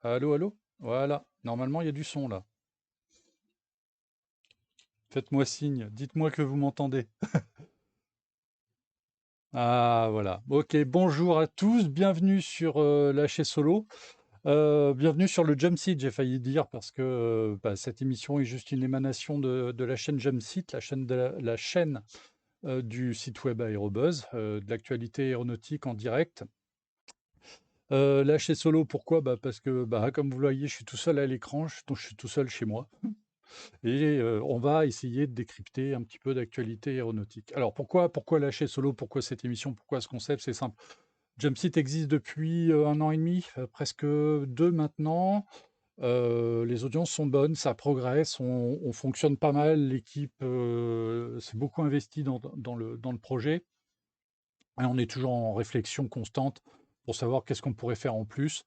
Allô, allô? Voilà, normalement il y a du son là. Faites-moi signe, dites-moi que vous m'entendez. Ah voilà, ok, bonjour à tous, bienvenue sur Lâcher Solo. Bienvenue sur le Jump Seat, j'ai failli dire, parce que cette émission est juste une émanation de la chaîne Jump Seat, la chaîne du site web Aérobuzz, de l'actualité aéronautique en direct. Lâcher Solo, pourquoi? Parce que, comme vous le voyez, je suis tout seul à l'écran, donc je suis tout seul chez moi. Et on va essayer de décrypter un petit peu d'actualité aéronautique. Alors pourquoi lâcher solo? Pourquoi cette émission? Pourquoi ce concept? C'est simple. Jumpseat existe depuis 1 an et demi, presque 2 maintenant. Les audiences sont bonnes, ça progresse, on fonctionne pas mal, l'équipe s'est beaucoup investie dans le projet et on est toujours en réflexion constante pour savoir qu'est-ce qu'on pourrait faire en plus.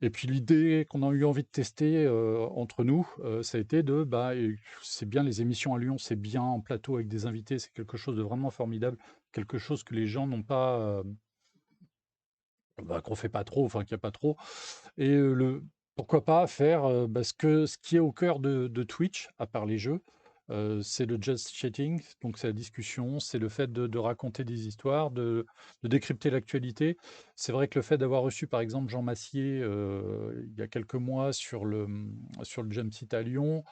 Et puis l'idée qu'on a eu envie de tester, entre nous, ça a été c'est bien les émissions à Lyon, c'est bien en plateau avec des invités, c'est quelque chose de vraiment formidable, quelque chose que les gens n'ont pas, qu'on fait pas trop, enfin qu'il y a pas trop. Et le pourquoi pas faire, ce qui est au cœur de Twitch, à part les jeux, c'est le just chatting, donc c'est la discussion, c'est le fait de raconter des histoires, de décrypter l'actualité. C'est vrai que le fait d'avoir reçu, par exemple, Jean Massier, il y a quelques mois sur le Jump Site à Lyon,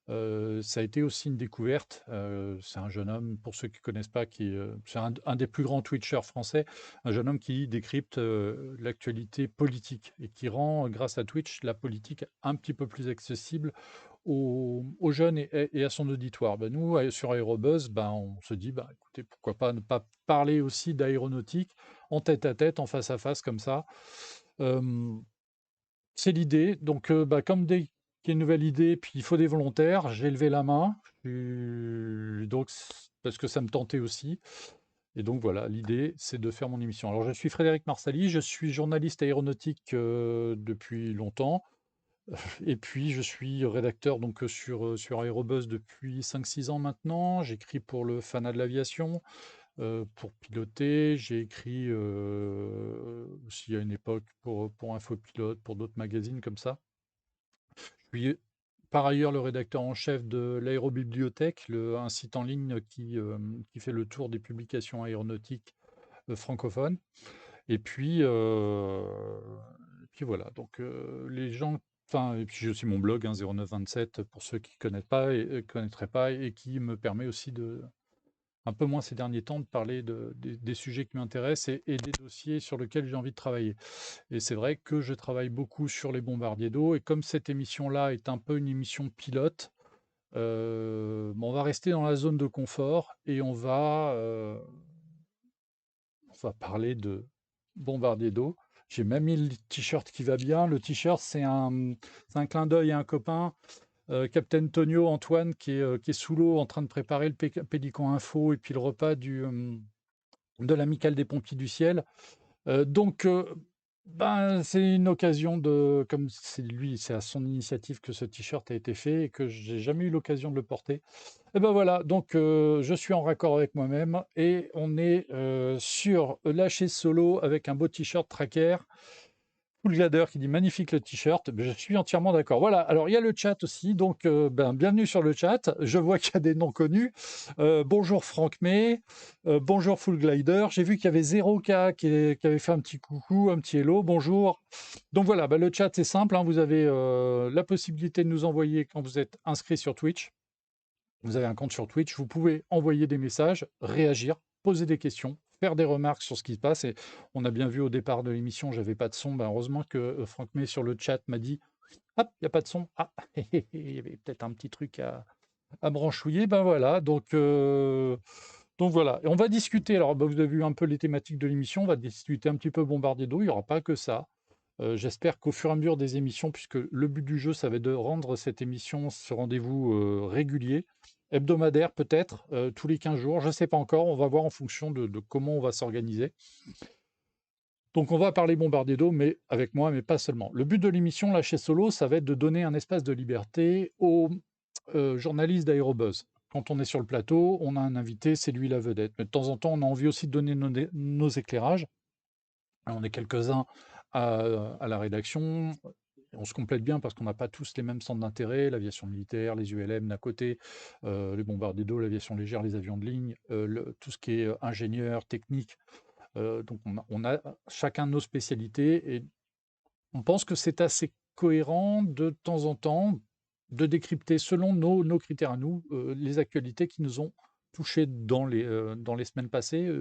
ça a été aussi une découverte. C'est un jeune homme, pour ceux qui ne connaissent pas, c'est un des plus grands Twitchers français, un jeune homme qui décrypte l'actualité politique et qui rend, grâce à Twitch, la politique un petit peu plus accessible aux jeunes et à son auditoire. Nous, sur Aérobuzz, on se dit, écoutez, pourquoi pas ne pas parler aussi d'aéronautique en tête à tête, en face à face, comme ça. Euh, c'est l'idée. Donc, comme dès qu'il y a une nouvelle idée, puis il faut des volontaires, j'ai levé la main. Parce que ça me tentait aussi. Et donc voilà, l'idée, c'est de faire mon émission. Alors, je suis Frédéric Marsali, je suis journaliste aéronautique depuis longtemps. Et puis, je suis rédacteur sur Aérobuzz depuis 5 6 ans maintenant. J'écris pour le Fanat de l'aviation, pour piloter. J'ai écrit aussi à une époque pour Infopilote, pour d'autres magazines comme ça. Je suis par ailleurs le rédacteur en chef de l'Aérobibliothèque, un site en ligne qui fait le tour des publications aéronautiques francophones. Et puis voilà, donc les gens, enfin, et puis j'ai aussi mon blog, 0927, pour ceux qui connaîtraient pas, et qui me permet aussi un peu moins ces derniers temps, de parler des sujets qui m'intéressent et des dossiers sur lesquels j'ai envie de travailler. Et c'est vrai que je travaille beaucoup sur les bombardiers d'eau, et comme cette émission-là est un peu une émission pilote, on va rester dans la zone de confort et on va parler de bombardiers d'eau. J'ai même mis le t-shirt qui va bien. Le t-shirt, c'est un clin d'œil à un copain, Captain Tonio Antoine, qui est sous l'eau en train de préparer le Pélican Info et puis le repas de l'Amicale des Pompiers du Ciel. Donc, c'est une occasion comme c'est à son initiative que ce t-shirt a été fait et que j'ai jamais eu l'occasion de le porter. Et ben voilà, donc je suis en raccord avec moi-même et on est sur Lâcher Solo avec un beau t-shirt Tracker. Full Glader qui dit magnifique le t-shirt. Je suis entièrement d'accord. Voilà, alors il y a le chat aussi, donc bienvenue sur le chat. Je vois qu'il y a des noms connus. Bonjour Franck May, bonjour Full Glider. J'ai vu qu'il y avait 0K qui avait fait un petit coucou, un petit hello, bonjour. Donc voilà, le chat c'est simple, hein. Vous avez la possibilité de nous envoyer quand vous êtes inscrit sur Twitch. Vous avez un compte sur Twitch, vous pouvez envoyer des messages, réagir, poser des questions, faire des remarques sur ce qui se passe. Et on a bien vu au départ de l'émission, j'avais pas de son. Heureusement que Franck May sur le chat m'a dit hop, il n'y a pas de son. Ah, il y avait peut-être un petit truc à branchouiller. Voilà, donc voilà. Et on va discuter. Alors, vous avez vu un peu les thématiques de l'émission. On va discuter un petit peu bombardier d'eau. Il n'y aura pas que ça. J'espère qu'au fur et à mesure des émissions, puisque le but du jeu, ça va être de rendre cette émission, ce rendez-vous régulier, hebdomadaire peut-être, tous les 15 jours, je ne sais pas encore, on va voir en fonction de comment on va s'organiser. Donc on va parler bombardier d'eau, mais avec moi, mais pas seulement. Le but de l'émission, là, chez Solo, ça va être de donner un espace de liberté aux journalistes d'Aérobuzz. Quand on est sur le plateau, on a un invité, c'est lui la vedette. Mais de temps en temps, on a envie aussi de donner nos éclairages. On est quelques-uns à la rédaction. on se complète bien parce qu'on n'a pas tous les mêmes centres d'intérêt, l'aviation militaire, les ULM d'un côté, les bombardiers d'eau, l'aviation légère, les avions de ligne, tout ce qui est ingénieur, technique. Donc on a chacun nos spécialités et on pense que c'est assez cohérent de temps en temps de décrypter selon nos critères à nous, les actualités qui nous ont touchés dans les semaines passées,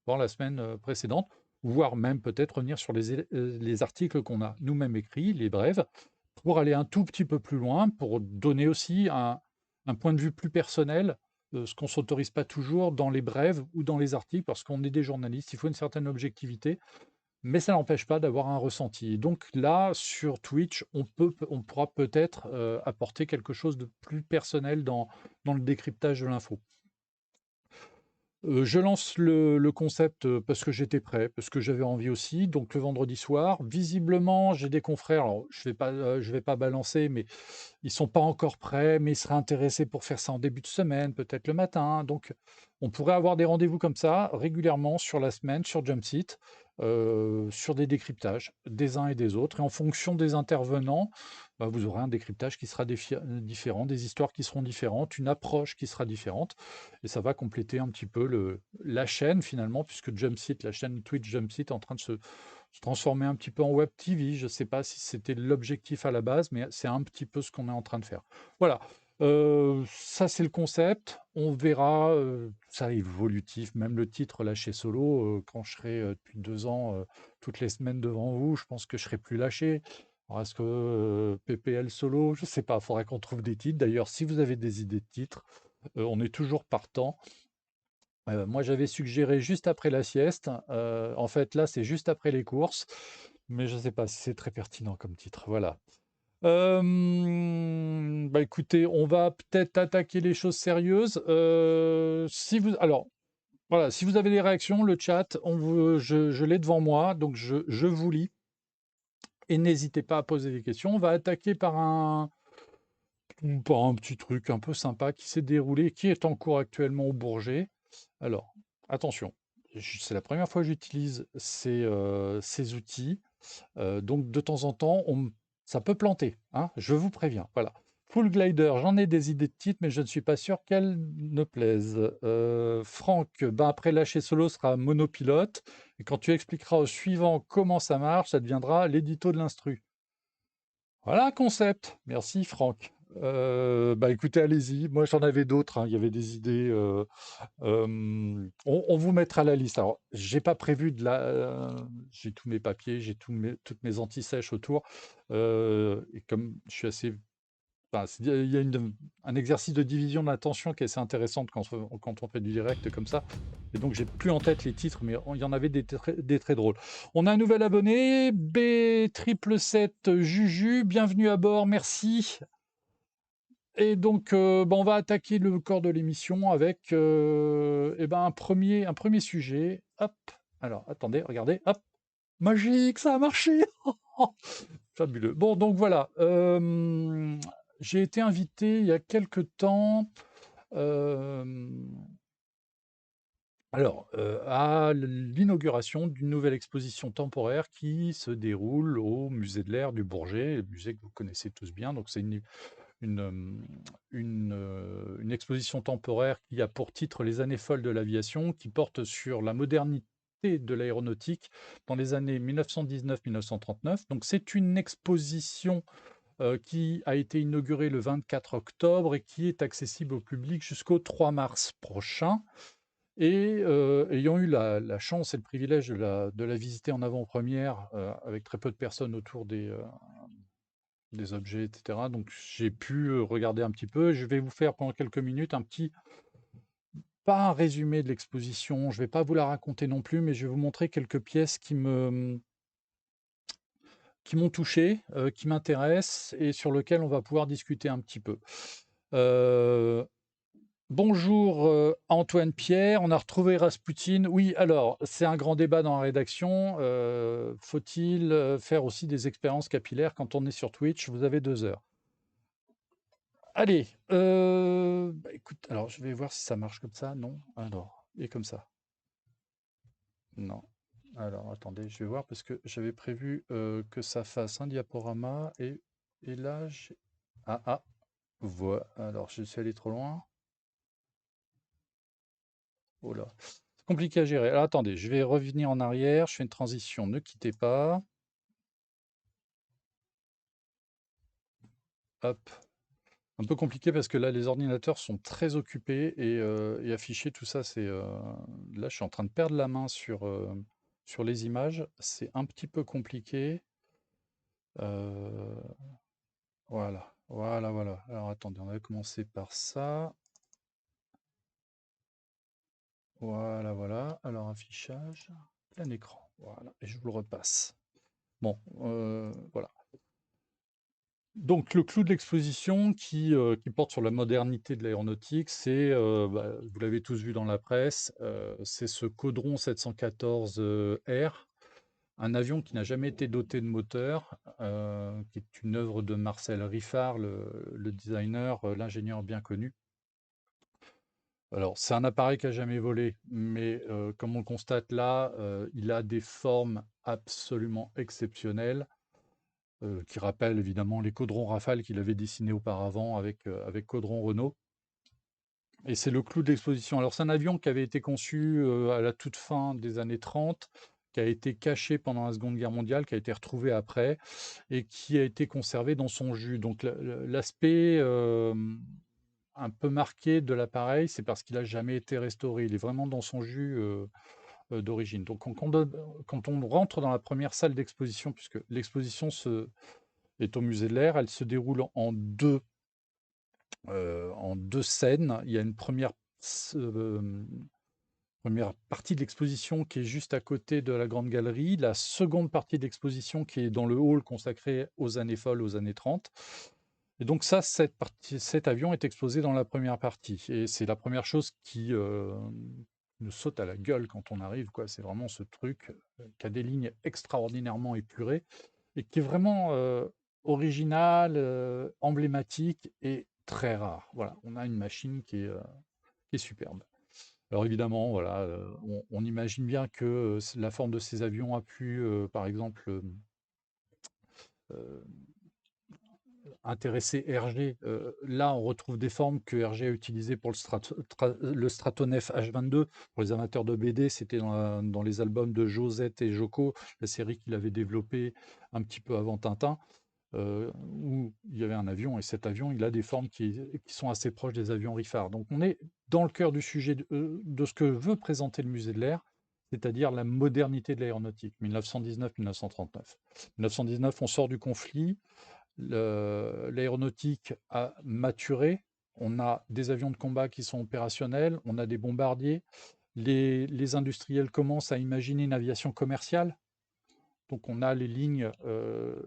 voire la semaine, précédente, voire même peut-être revenir sur les articles qu'on a nous-mêmes écrits, les brèves, pour aller un tout petit peu plus loin, pour donner aussi un point de vue plus personnel, ce qu'on s'autorise pas toujours dans les brèves ou dans les articles parce qu'on est des journalistes, il faut une certaine objectivité. Mais ça n'empêche pas d'avoir un ressenti. Donc là, sur Twitch, on pourra peut-être apporter quelque chose de plus personnel dans le décryptage de l'info. Je lance le concept parce que j'étais prêt, parce que j'avais envie aussi. Donc le vendredi soir, visiblement, j'ai des confrères. Alors je vais pas balancer, mais ils sont pas encore prêts, mais ils seraient intéressés pour faire ça en début de semaine, peut-être le matin. Donc, on pourrait avoir des rendez-vous comme ça régulièrement sur la semaine, sur Jumpseat, sur des décryptages des uns et des autres. Et en fonction des intervenants, bah, vous aurez un décryptage qui sera différent, des histoires qui seront différentes, une approche qui sera différente. Et ça va compléter un petit peu la chaîne finalement, puisque Jumpseat, la chaîne Twitch Jumpseat, est en train de se transformer un petit peu en web TV. Je ne sais pas si c'était l'objectif à la base, mais c'est un petit peu ce qu'on est en train de faire. Voilà, ça c'est le concept. On verra, ça évolutif, même le titre lâché solo, quand je serai depuis 2 ans toutes les semaines devant vous, je pense que je serai plus lâché. Alors est-ce que PPL solo, je ne sais pas, il faudrait qu'on trouve des titres. D'ailleurs, si vous avez des idées de titres, on est toujours partant. Moi, j'avais suggéré juste après la sieste. En fait, là, c'est juste après les courses, mais je ne sais pas si c'est très pertinent comme titre. Voilà. Bah, écoutez, on va peut-être attaquer les choses sérieuses. Si vous, alors, voilà, si vous avez des réactions, le chat, je l'ai devant moi, donc je vous lis. Et n'hésitez pas à poser des questions. On va attaquer par un petit truc un peu sympa qui s'est déroulé, qui est en cours actuellement au Bourget. Alors, attention, c'est la première fois que j'utilise ces outils. Donc, de temps en temps, ça peut planter, hein, je vous préviens. Voilà. Full Glider, j'en ai des idées de titres, mais je ne suis pas sûr qu'elles ne plaisent. Franck, ben après lâcher solo sera monopilote. Et quand tu expliqueras au suivant comment ça marche, ça deviendra l'édito de l'instru. Voilà un concept. Merci Franck. Bah écoutez, allez-y. Moi j'en avais d'autres, hein. Il y avait des idées. On vous mettra la liste. Alors, j'ai pas prévu j'ai tous mes papiers, j'ai toutes mes anti-sèches autour. Et comme je suis assez. Enfin, il y a un exercice de division de l'attention qui est assez intéressante quand on fait du direct comme ça. Et donc, j'ai plus en tête les titres, mais il y en avait des très drôles. On a un nouvel abonné, B777 Juju. Bienvenue à bord, merci. Et donc, on va attaquer le corps de l'émission avec un premier sujet. Hop. Alors, attendez, regardez. Hop. Magique, ça a marché. Fabuleux. Bon, donc voilà. J'ai été invité il y a quelque temps à l'inauguration d'une nouvelle exposition temporaire qui se déroule au musée de l'Air du Bourget, le musée que vous connaissez tous bien. Donc, c'est une, une exposition temporaire qui a pour titre Les années folles de l'aviation, qui porte sur la modernité de l'aéronautique dans les années 1919-1939. Donc c'est une exposition qui a été inaugurée le 24 octobre et qui est accessible au public jusqu'au 3 mars prochain. Et ayant eu la chance et le privilège de la visiter en avant-première, avec très peu de personnes autour des objets, etc. Donc j'ai pu regarder un petit peu. Je vais vous faire pendant quelques minutes pas un résumé de l'exposition, je ne vais pas vous la raconter non plus, mais je vais vous montrer quelques pièces qui m'ont touché, qui m'intéressent et sur lesquelles on va pouvoir discuter un petit peu. Euh, Bonjour Antoine Pierre, on a retrouvé Rasputin. Oui, alors, c'est un grand débat dans la rédaction. Faut-il faire aussi des expériences capillaires quand on est sur Twitch? Vous avez 2 heures. Allez, écoute, alors je vais voir si ça marche comme ça. Non? Alors, et comme ça? Non. Alors, attendez, je vais voir parce que j'avais prévu que ça fasse un diaporama et là, j'ai... Ah, ah, voilà. Alors, je suis allé trop loin. Oh là. C'est compliqué à gérer. Alors, attendez, je vais revenir en arrière. Je fais une transition. Ne quittez pas. Hop. Un peu compliqué parce que là, les ordinateurs sont très occupés et afficher tout ça, c'est... Là, je suis en train de perdre la main sur les images. C'est un petit peu compliqué. Euh, Voilà, voilà, voilà. Alors attendez, on va commencer par ça. Voilà, voilà. Alors affichage, plein écran. Voilà, et je vous le repasse. Bon, voilà. Donc le clou de l'exposition qui porte sur la modernité de l'aéronautique, c'est, bah, vous l'avez tous vu dans la presse, c'est ce Caudron 714 R, un avion qui n'a jamais été doté de moteur, qui est une œuvre de Marcel Riffard, le designer, l'ingénieur bien connu. Alors, c'est un appareil qui a jamais volé, mais comme on le constate là, il a des formes absolument exceptionnelles, qui rappellent évidemment les caudrons Rafale qu'il avait dessinés auparavant avec Caudron Renault. Et c'est le clou de l'exposition. Alors, c'est un avion qui avait été conçu à la toute fin des années 30, qui a été caché pendant la Seconde Guerre mondiale, qui a été retrouvé après, et qui a été conservé dans son jus. Donc, l'aspect un peu marqué de l'appareil, c'est parce qu'il a jamais été restauré. Il est vraiment dans son jus d'origine. Donc quand on rentre dans la première salle d'exposition, puisque l'exposition est au musée de l'Air, elle se déroule en deux scènes. Il y a une première partie de l'exposition qui est juste à côté de la grande galerie, la seconde partie de l'exposition qui est dans le hall consacré aux années folles, aux années 30. Et donc ça, cet avion est exposé dans la première partie. Et c'est la première chose qui nous saute à la gueule quand on arrive, quoi. C'est vraiment ce truc qui a des lignes extraordinairement épurées et qui est vraiment original, emblématique et très rare. Voilà, on a une machine qui est superbe. Alors évidemment, voilà, on imagine bien que la forme de ces avions a pu, par exemple, euh, intéressé Hergé. Là, on retrouve des formes que Hergé a utilisées pour le Stratonef H22. Pour les amateurs de BD, c'était dans les albums de Josette et Joko, la série qu'il avait développée un petit peu avant Tintin, où il y avait un avion, et cet avion, il a des formes qui sont assez proches des avions Riffard. Donc on est dans le cœur du sujet de ce que veut présenter le musée de l'Air, c'est-à-dire la modernité de l'aéronautique, 1919-1939. 1919, on sort du conflit, l'aéronautique a maturé. On a des avions de combat qui sont opérationnels, on a des bombardiers. Les industriels commencent à imaginer une aviation commerciale. Donc on a les lignes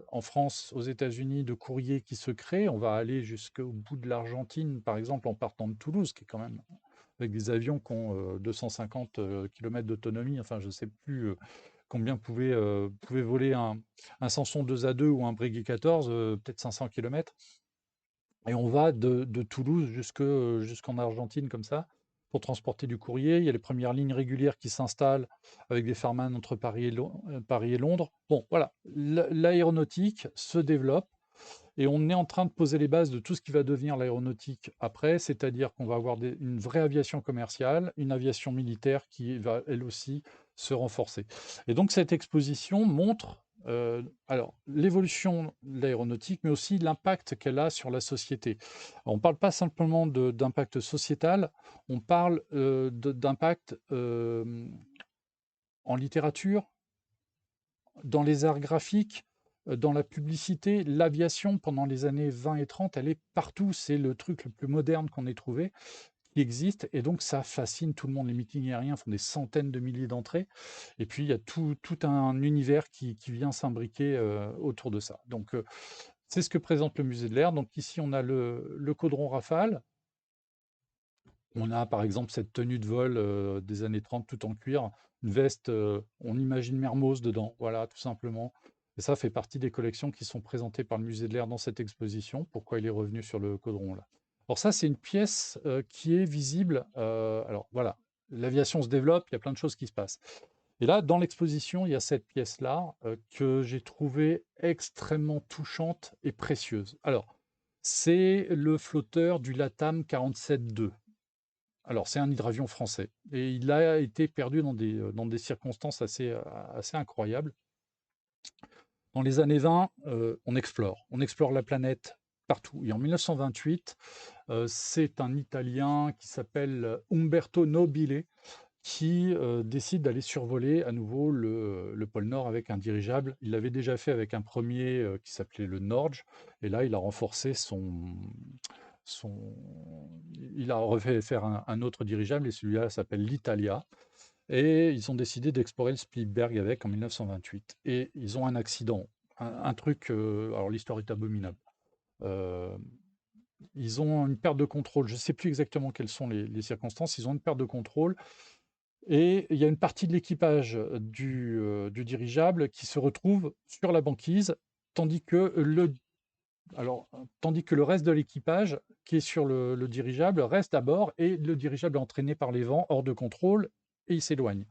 en France, aux États-Unis, de courrier qui se créent. On va aller jusqu'au bout de l'Argentine, par exemple, en partant de Toulouse, qui est quand même avec des avions qui ont 250 km d'autonomie. Enfin, je ne sais plus combien pouvait voler un Sanson 2A2 ou un Breguet 14, peut-être 500 km. Et on va de Toulouse jusqu'en Argentine comme ça, pour transporter du courrier. Il y a les premières lignes régulières qui s'installent avec des Farman entre Paris et Londres. Bon, voilà, l'aéronautique se développe et on est en train de poser les bases de tout ce qui va devenir l'aéronautique après, c'est-à-dire qu'on va avoir une vraie aviation commerciale, une aviation militaire qui va elle aussi se renforcer. Et donc cette exposition montre alors l'évolution de l'aéronautique, mais aussi l'impact qu'elle a sur la société. Alors, on ne parle pas simplement d'impact sociétal, on parle d'impact en littérature, dans les arts graphiques, dans la publicité. L'aviation, pendant les années 20 et 30, elle est partout. C'est le truc le plus moderne qu'on ait trouvé, qui existe. Et donc, ça fascine tout le monde. Les meetings aériens font des centaines de milliers d'entrées. Et puis, il y a tout un univers qui vient s'imbriquer autour de ça. Donc, c'est ce que présente le musée de l'Air. Donc, ici, on a le Caudron Rafale. On a par exemple cette tenue de vol des années 30 tout en cuir, une veste, on imagine Mermoz dedans, voilà, tout simplement. Et ça fait partie des collections qui sont présentées par le musée de l'Air dans cette exposition. Pourquoi il est revenu sur le caudron là? Alors ça, c'est une pièce qui est visible. Alors voilà, l'aviation se développe, il y a plein de choses qui se passent. Et là, dans l'exposition, il y a cette pièce-là que j'ai trouvée extrêmement touchante et précieuse. Alors, c'est le flotteur du LATAM 47-2. Alors, c'est un hydravion français et il a été perdu dans des circonstances assez incroyables. Dans les années 20, on explore la planète partout. Et en 1928, c'est un Italien qui s'appelle Umberto Nobile qui décide d'aller survoler à nouveau le pôle Nord avec un dirigeable. Il l'avait déjà fait avec un premier qui s'appelait le Norge, et là il a renforcé son... Il a refait faire un autre dirigeable, et celui-là s'appelle l'Italia. Et ils ont décidé d'explorer le Spitzberg avec en 1928. Et ils ont un accident, un truc, alors l'histoire est abominable. Euh, Ils ont une perte de contrôle, je ne sais plus exactement quelles sont les circonstances, ils ont une perte de contrôle, et il y a une partie de l'équipage du dirigeable qui se retrouve sur la banquise, tandis que tandis que le reste de l'équipage qui est sur le dirigeable reste à bord, et le dirigeable est entraîné par les vents hors de contrôle et il s'éloigne.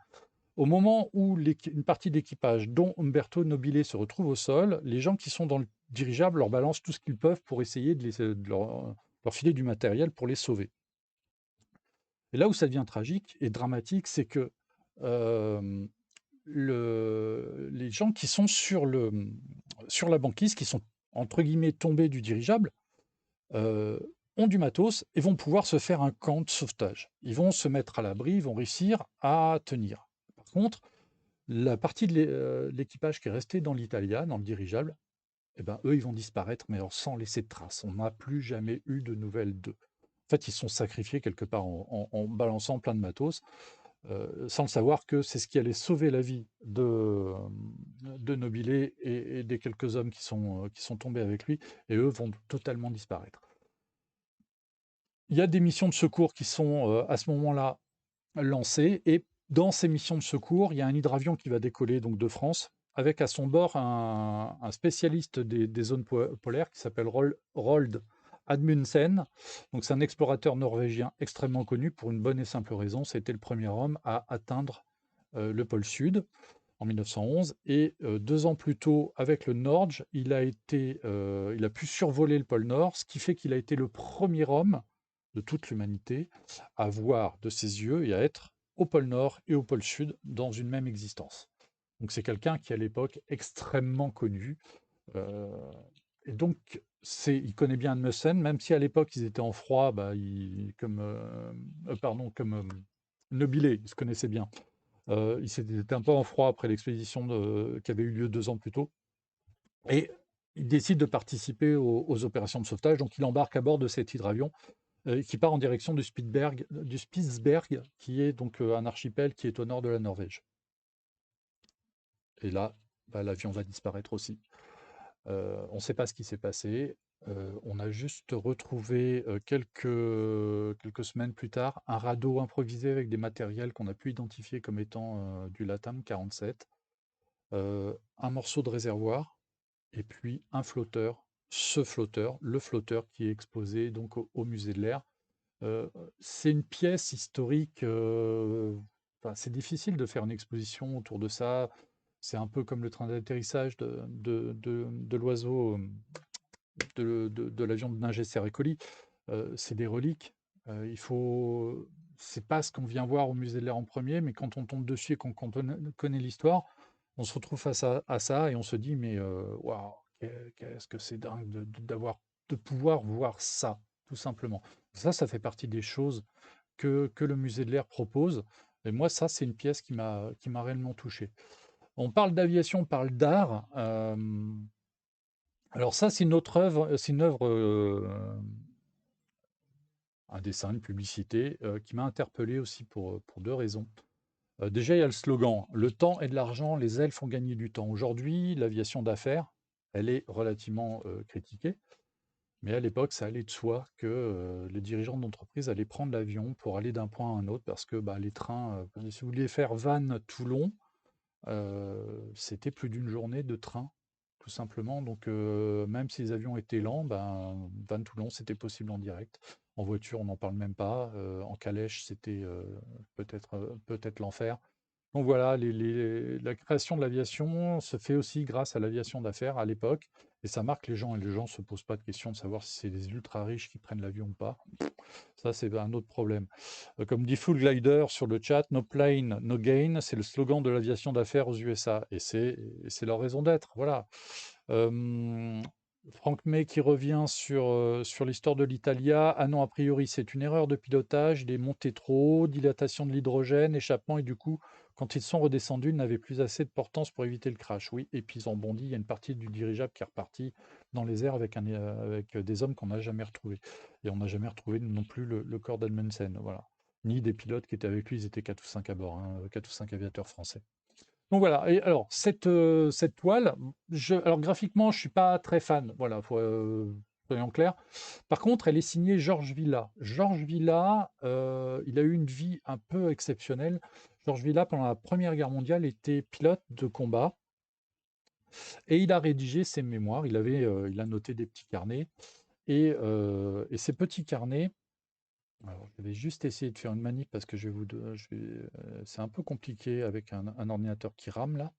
Au moment où une partie de l'équipage, dont Umberto Nobile, se retrouve au sol, les gens qui sont dans le dirigeable leur balancent tout ce qu'ils peuvent pour essayer de leur filer du matériel pour les sauver. Et là où ça devient tragique et dramatique, c'est que euh, les gens qui sont sur la banquise, qui sont entre guillemets tombés du dirigeable, euh, ont du matos et vont pouvoir se faire un camp de sauvetage. Ils vont se mettre à l'abri, ils vont réussir à tenir. Par contre, la partie de l'équipage qui est restée dans l'Italia, dans le dirigeable, eh ben, eux, ils vont disparaître, mais alors sans laisser de traces. On n'a plus jamais eu de nouvelles d'eux. En fait, ils sont sacrifiés quelque part en balançant plein de matos, sans le savoir que c'est ce qui allait sauver la vie de Nobilé et des quelques hommes qui sont tombés avec lui, et eux vont totalement disparaître. Il y a des missions de secours qui sont à ce moment-là lancées, et dans ces missions de secours, il y a un hydravion qui va décoller donc de France, avec à son bord un spécialiste des zones polaires qui s'appelle Roald Amundsen. Donc c'est un explorateur norvégien extrêmement connu pour une bonne et simple raison, c'était le premier homme à atteindre le pôle Sud en 1911, et 2 ans plus tôt, avec le Norge, il a pu survoler le pôle Nord, ce qui fait qu'il a été le premier homme de toute l'humanité à voir de ses yeux et à être au pôle Nord et au pôle Sud dans une même existence. Donc c'est quelqu'un qui, à l'époque, extrêmement connu. euh, et donc, il connaît bien Amundsen, même si à l'époque ils étaient en froid, bah, comme Nobile, ils se connaissaient bien. Il s'était un peu en froid après l'expédition qui avait eu lieu 2 ans plus tôt. Et il décide de participer aux opérations de sauvetage. Donc il embarque à bord de cet hydravion qui part en direction du Spitzberg, qui est donc un archipel qui est au nord de la Norvège. Et là, bah, l'avion va disparaître aussi. On ne sait pas ce qui s'est passé. On a juste retrouvé quelques semaines plus tard un radeau improvisé avec des matériels qu'on a pu identifier comme étant du LATAM 47, un morceau de réservoir, et puis un flotteur, le flotteur qui est exposé donc au musée de l'air. C'est une pièce historique, enfin, c'est difficile de faire une exposition autour de ça. C'est un peu comme le train d'atterrissage de l'oiseau, de l'avion de Ningès Recoli. C'est des reliques. Il faut. C'est pas ce qu'on vient voir au musée de l'air en premier, mais quand on tombe dessus et qu'on connaît l'histoire, on se retrouve face à ça et on se dit, mais waouh, qu'est-ce que c'est dingue de pouvoir voir ça, tout simplement. Ça fait partie des choses que le musée de l'air propose. Et moi, ça, c'est une pièce qui m'a réellement touché. On parle d'aviation, on parle d'art. Alors ça, c'est une autre œuvre, c'est une œuvre, un dessin, une publicité, qui m'a interpellé aussi pour 2 raisons. Déjà, il y a le slogan: «Le temps est de l'argent, les ailes font gagner du temps». Aujourd'hui, l'aviation d'affaires, elle est relativement, critiquée, mais à l'époque, ça allait de soi que, les dirigeants d'entreprise allaient prendre l'avion pour aller d'un point à un autre parce que, bah, les trains, si vous vouliez faire Vannes-Toulon, c'était plus d'une journée de train, tout simplement. Donc, même si les avions étaient lents, ben, Vannes-Toulon, c'était possible en direct. En voiture, on n'en parle même pas. En calèche, c'était peut-être l'enfer. Donc voilà, la création de l'aviation se fait aussi grâce à l'aviation d'affaires à l'époque, et ça marque les gens, et les gens ne se posent pas de question de savoir si c'est les ultra riches qui prennent l'avion ou pas. Ça, c'est un autre problème. Comme dit Full Glider sur le chat, No plane, no gain, c'est le slogan de l'aviation d'affaires aux USA, et c'est leur raison d'être. Voilà. Euh, Franck May qui revient sur l'histoire de l'Italia. Ah non, a priori, c'est une erreur de pilotage. Il est monté trop haut, dilatation de l'hydrogène, échappement, et du coup, quand ils sont redescendus, ils n'avaient plus assez de portance pour éviter le crash. Oui, et puis ils ont bondi. Il y a une partie du dirigeable qui est repartie dans les airs avec des hommes qu'on n'a jamais retrouvés. Et on n'a jamais retrouvé non plus le corps d'Amundsen. Voilà. Ni des pilotes qui étaient avec lui, ils étaient 4 ou 5 à bord, hein, 4 ou 5 aviateurs français. Donc voilà, et alors cette toile, alors graphiquement, je suis pas très fan, voilà, soyons clairs. Par contre, elle est signée Georges Villa. Georges Villa, il a eu une vie un peu exceptionnelle. Georges Villa, pendant la Première Guerre mondiale, était pilote de combat et il a rédigé ses mémoires. Il a noté des petits carnets et ces petits carnets. Alors, je vais juste essayer de faire une manip parce que c'est un peu compliqué avec un ordinateur qui rame là.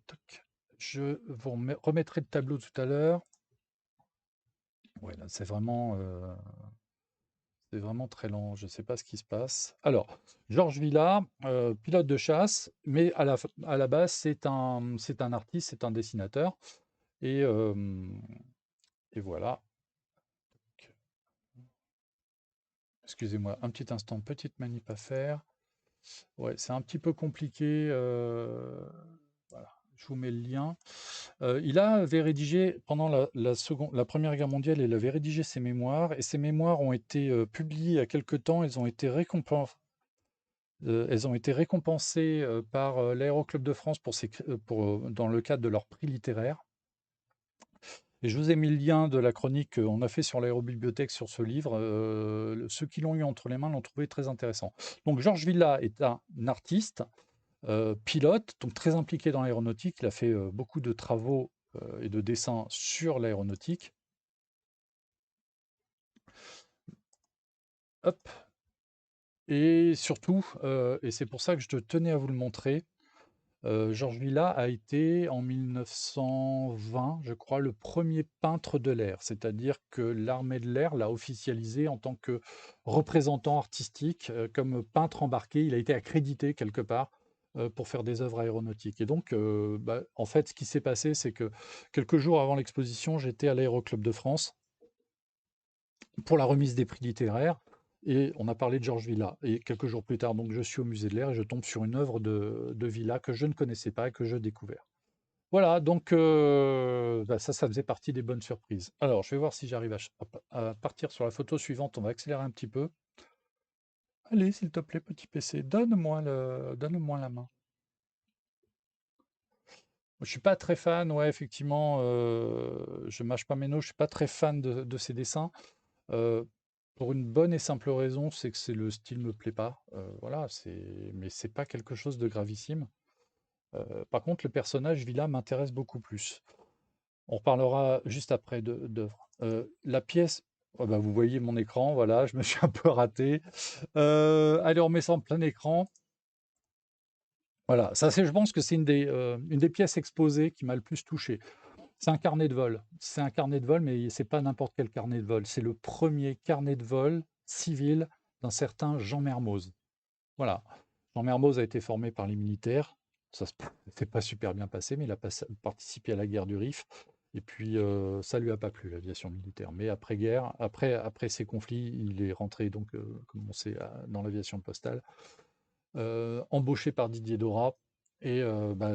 Toc. Je vous remettrai le tableau tout à l'heure. Ouais, là, c'est vraiment très lent. Je ne sais pas ce qui se passe. Alors, Georges Villa, pilote de chasse, mais à la base, c'est un artiste, c'est un dessinateur. Et, euh, et voilà. Excusez-moi, un petit instant, petite manip à faire. Ouais, c'est un petit peu compliqué. Voilà, je vous mets le lien. Il avait rédigé pendant la Première Guerre mondiale, il avait rédigé ses mémoires, et ses mémoires ont été publiées il y a quelque temps. Elles ont été récompensées par l'Aéroclub de France dans le cadre de leur prix littéraire. Et je vous ai mis le lien de la chronique qu'on a fait sur l'aérobibliothèque sur ce livre. Ceux qui l'ont eu entre les mains l'ont trouvé très intéressant. Donc Georges Villa est un artiste, pilote, donc très impliqué dans l'aéronautique. Il a fait beaucoup de travaux et de dessins sur l'aéronautique. Hop. Et surtout, et c'est pour ça que je tenais à vous le montrer, Georges Villa a été en 1920, je crois, le premier peintre de l'air. C'est-à-dire que l'armée de l'air l'a officialisé en tant que représentant artistique, comme peintre embarqué. Il a été accrédité quelque part pour faire des œuvres aéronautiques. Et donc, en fait, ce qui s'est passé, c'est que quelques jours avant l'exposition, j'étais à l'Aéroclub de France pour la remise des prix littéraires. Et on a parlé de Georges Villa. Et quelques jours plus tard, donc, je suis au musée de l'air et je tombe sur une œuvre de Villa que je ne connaissais pas et que je découvert. Voilà, donc ça faisait partie des bonnes surprises. Alors, je vais voir si j'arrive à partir sur la photo suivante. On va accélérer un petit peu. Allez, s'il te plaît, petit PC, donne-moi la main. Je suis pas très fan, ouais, effectivement, je mâche pas mes mots, je suis pas très fan de ces dessins. Heu, pour une bonne et simple raison, c'est que le style me plaît pas, voilà, mais c'est pas quelque chose de gravissime. Par contre, le personnage Villa m'intéresse beaucoup plus. On reparlera juste après d'œuvres. La pièce, oh bah, vous voyez mon écran, voilà, je me suis un peu raté. Allez, on met ça en plein écran. Voilà, ça je pense que c'est une des pièces exposées qui m'a le plus touché. C'est un carnet de vol. C'est un carnet de vol, mais c'est pas n'importe quel carnet de vol. C'est le premier carnet de vol civil d'un certain Jean Mermoz. Voilà. Jean Mermoz a été formé par les militaires. Ça s'est pas super bien passé, mais il a participé à la guerre du Rif. Et puis, ça lui a pas plu, l'aviation militaire. Mais après-guerre, après ces conflits, il est rentré, donc, comme on sait, dans l'aviation postale, embauché par Didier Dora. Et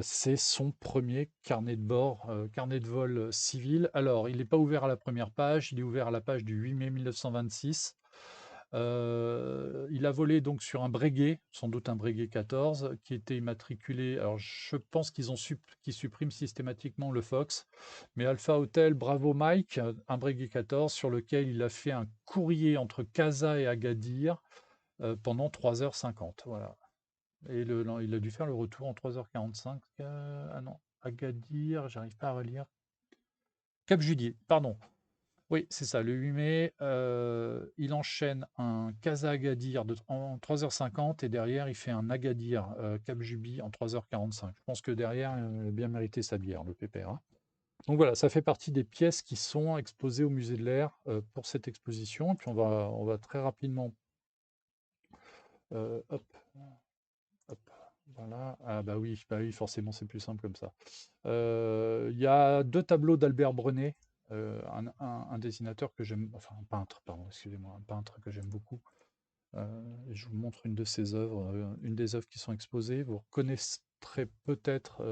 c'est son premier carnet de bord, carnet de vol civil. Alors, il n'est pas ouvert à la première page, il est ouvert à la page du 8 mai 1926. Il a volé donc sur un Breguet, sans doute un Breguet 14, qui était immatriculé. Alors, je pense qu'ils suppriment systématiquement le Fox, mais Alpha Hotel Bravo Mike, un Breguet 14, sur lequel il a fait un courrier entre Casa et Agadir pendant 3h50. Voilà. Et il a dû faire le retour en 3h45. Ah non, Agadir, j'arrive pas à relire. Cap Judier, pardon. Oui, c'est ça, le 8 mai, il enchaîne un Casa-Agadir en 3h50 et derrière il fait un Agadir, Cap Juby en 3h45. Je pense que derrière, il a bien mérité sa bière, le pépère, hein. Donc voilà, ça fait partie des pièces qui sont exposées au musée de l'Air, pour cette exposition. Et puis on va très rapidement, hop, hop, voilà. Ah bah oui, forcément c'est plus simple comme ça. Il y a 2 tableaux d'Albert Brenet, un dessinateur que j'aime, enfin un peintre, pardon, excusez-moi, un peintre que j'aime beaucoup. Je vous montre une de ses œuvres, une des œuvres qui sont exposées. Vous reconnaîtrez peut-être,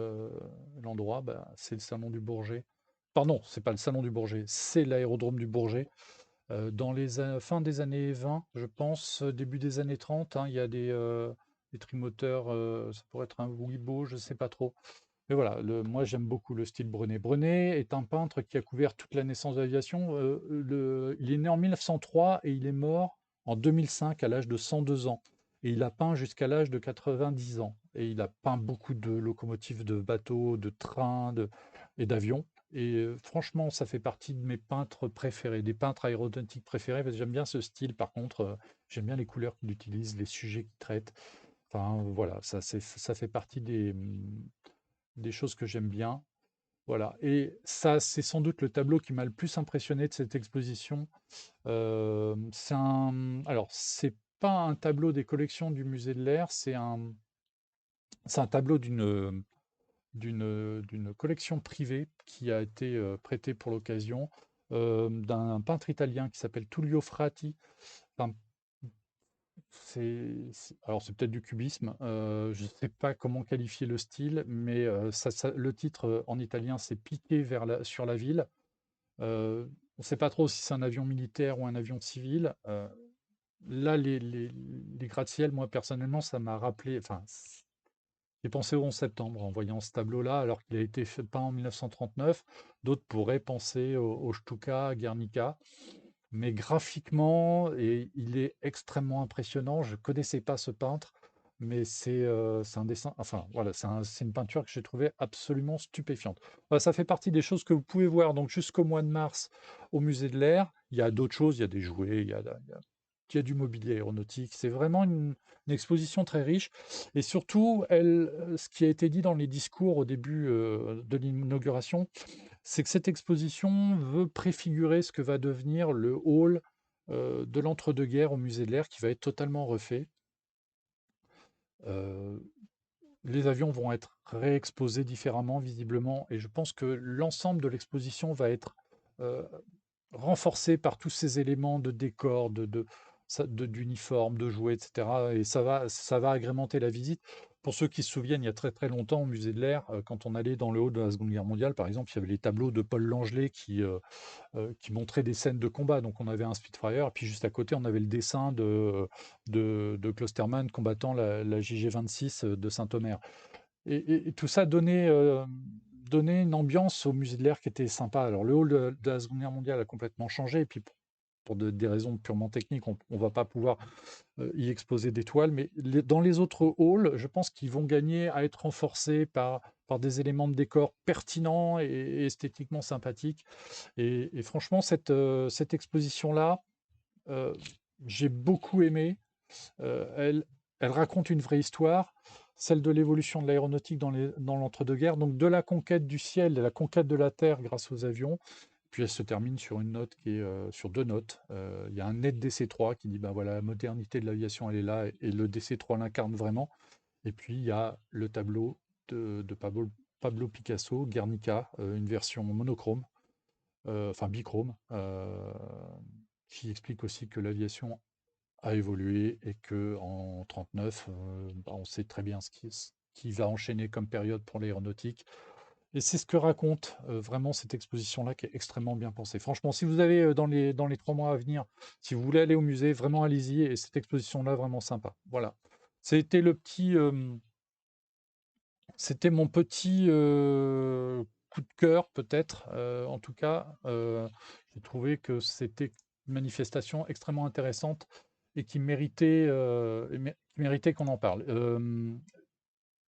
l'endroit, bah, c'est le salon du Bourget. Pardon, c'est pas le salon du Bourget, c'est l'aérodrome du Bourget. Dans les a fin des années 20, je pense, début des années 30, hein, il y a des trimoteurs, ça pourrait être un Ouibo, je ne sais pas trop. Mais voilà, moi j'aime beaucoup le style Brenet. Brenet est un peintre qui a couvert toute la naissance de l'aviation. Il est né en 1903 et il est mort en 2005 à l'âge de 102 ans. Et il a peint jusqu'à l'âge de 90 ans. Et il a peint beaucoup de locomotives, de bateaux, de trains et d'avions. Et franchement, ça fait partie de mes peintres préférés, des peintres aéronautiques préférés, parce que j'aime bien ce style. Par contre, j'aime bien les couleurs qu'il utilise, les sujets qu'il traite. Enfin, voilà, ça fait partie des choses que j'aime bien. Voilà, et ça, c'est sans doute le tableau qui m'a le plus impressionné de cette exposition. Alors, c'est pas un tableau des collections du musée de l'Air, c'est un tableau d'une collection privée qui a été prêtée pour l'occasion, d'un peintre italien qui s'appelle Tullio Frati. Enfin, alors c'est peut-être du cubisme, je ne sais pas comment qualifier le style, mais le titre, en italien, c'est «Piqué sur la ville». On ne sait pas trop si c'est un avion militaire ou un avion civil. Là, les gratte-ciel, moi, personnellement, ça m'a rappelé, enfin, j'ai pensé au 11 septembre en voyant ce tableau-là, alors qu'il a été peint en 1939. D'autres pourraient penser au Stuka, à Guernica. Mais graphiquement, il est extrêmement impressionnant. Je ne connaissais pas ce peintre, mais c'est un dessin, enfin voilà, c'est une peinture que j'ai trouvée absolument stupéfiante. Voilà, ça fait partie des choses que vous pouvez voir donc jusqu'au mois de mars au musée de l'Air. Il y a d'autres choses, il y a des jouets, il y a du mobilier aéronautique. C'est vraiment une exposition très riche. Et surtout, ce qui a été dit dans les discours au début de l'inauguration, c'est que cette exposition veut préfigurer ce que va devenir le hall de l'entre-deux-guerres au musée de l'Air, qui va être totalement refait. Euh, les avions vont être réexposés différemment, visiblement, et je pense que l'ensemble de l'exposition va être euh, renforcé par tous ces éléments de décor, d'uniformes, de jouets, etc. Et ça va agrémenter la visite. Pour ceux qui se souviennent, il y a très très longtemps au musée de l'Air, quand on allait dans le hall de la Seconde Guerre mondiale, par exemple, il y avait les tableaux de Paul Langelet qui montrait des scènes de combat. Donc on avait un Spitfire, et puis juste à côté, on avait le dessin de Klosterman combattant la JG-26 de Saint-Omer. Et tout ça donnait une ambiance au musée de l'Air qui était sympa. Alors le hall de la Seconde Guerre mondiale a complètement changé, et puis pour des raisons purement techniques, on ne va pas pouvoir y exposer des toiles, mais dans les autres halls, je pense qu'ils vont gagner à être renforcés par des éléments de décor pertinents et esthétiquement sympathiques. Et franchement, cette exposition-là, euh, j'ai beaucoup aimé. Elle raconte une vraie histoire, celle de l'évolution de l'aéronautique dans l'entre-deux-guerres, donc de la conquête du ciel, de la conquête de la terre grâce aux avions. Puis elle se termine sur une note qui est sur deux notes. Il y a un net DC-3 qui dit bah voilà, la modernité de l'aviation, elle est là, et le DC-3 l'incarne vraiment. Et puis il y a le tableau de Pablo Picasso, Guernica, une version monochrome, enfin bichrome, qui explique aussi que l'aviation a évolué et que en 39, bah, on sait très bien ce qui va enchaîner comme période pour l'aéronautique. Et c'est ce que raconte vraiment cette exposition-là, qui est extrêmement bien pensée. Franchement, si vous avez dans les 3 mois à venir, si vous voulez aller au musée, vraiment allez-y. Et cette exposition-là, vraiment sympa. Voilà. C'était c'était mon petit coup de cœur, peut-être. En tout cas, j'ai trouvé que c'était une manifestation extrêmement intéressante et qui méritait qu'on en parle.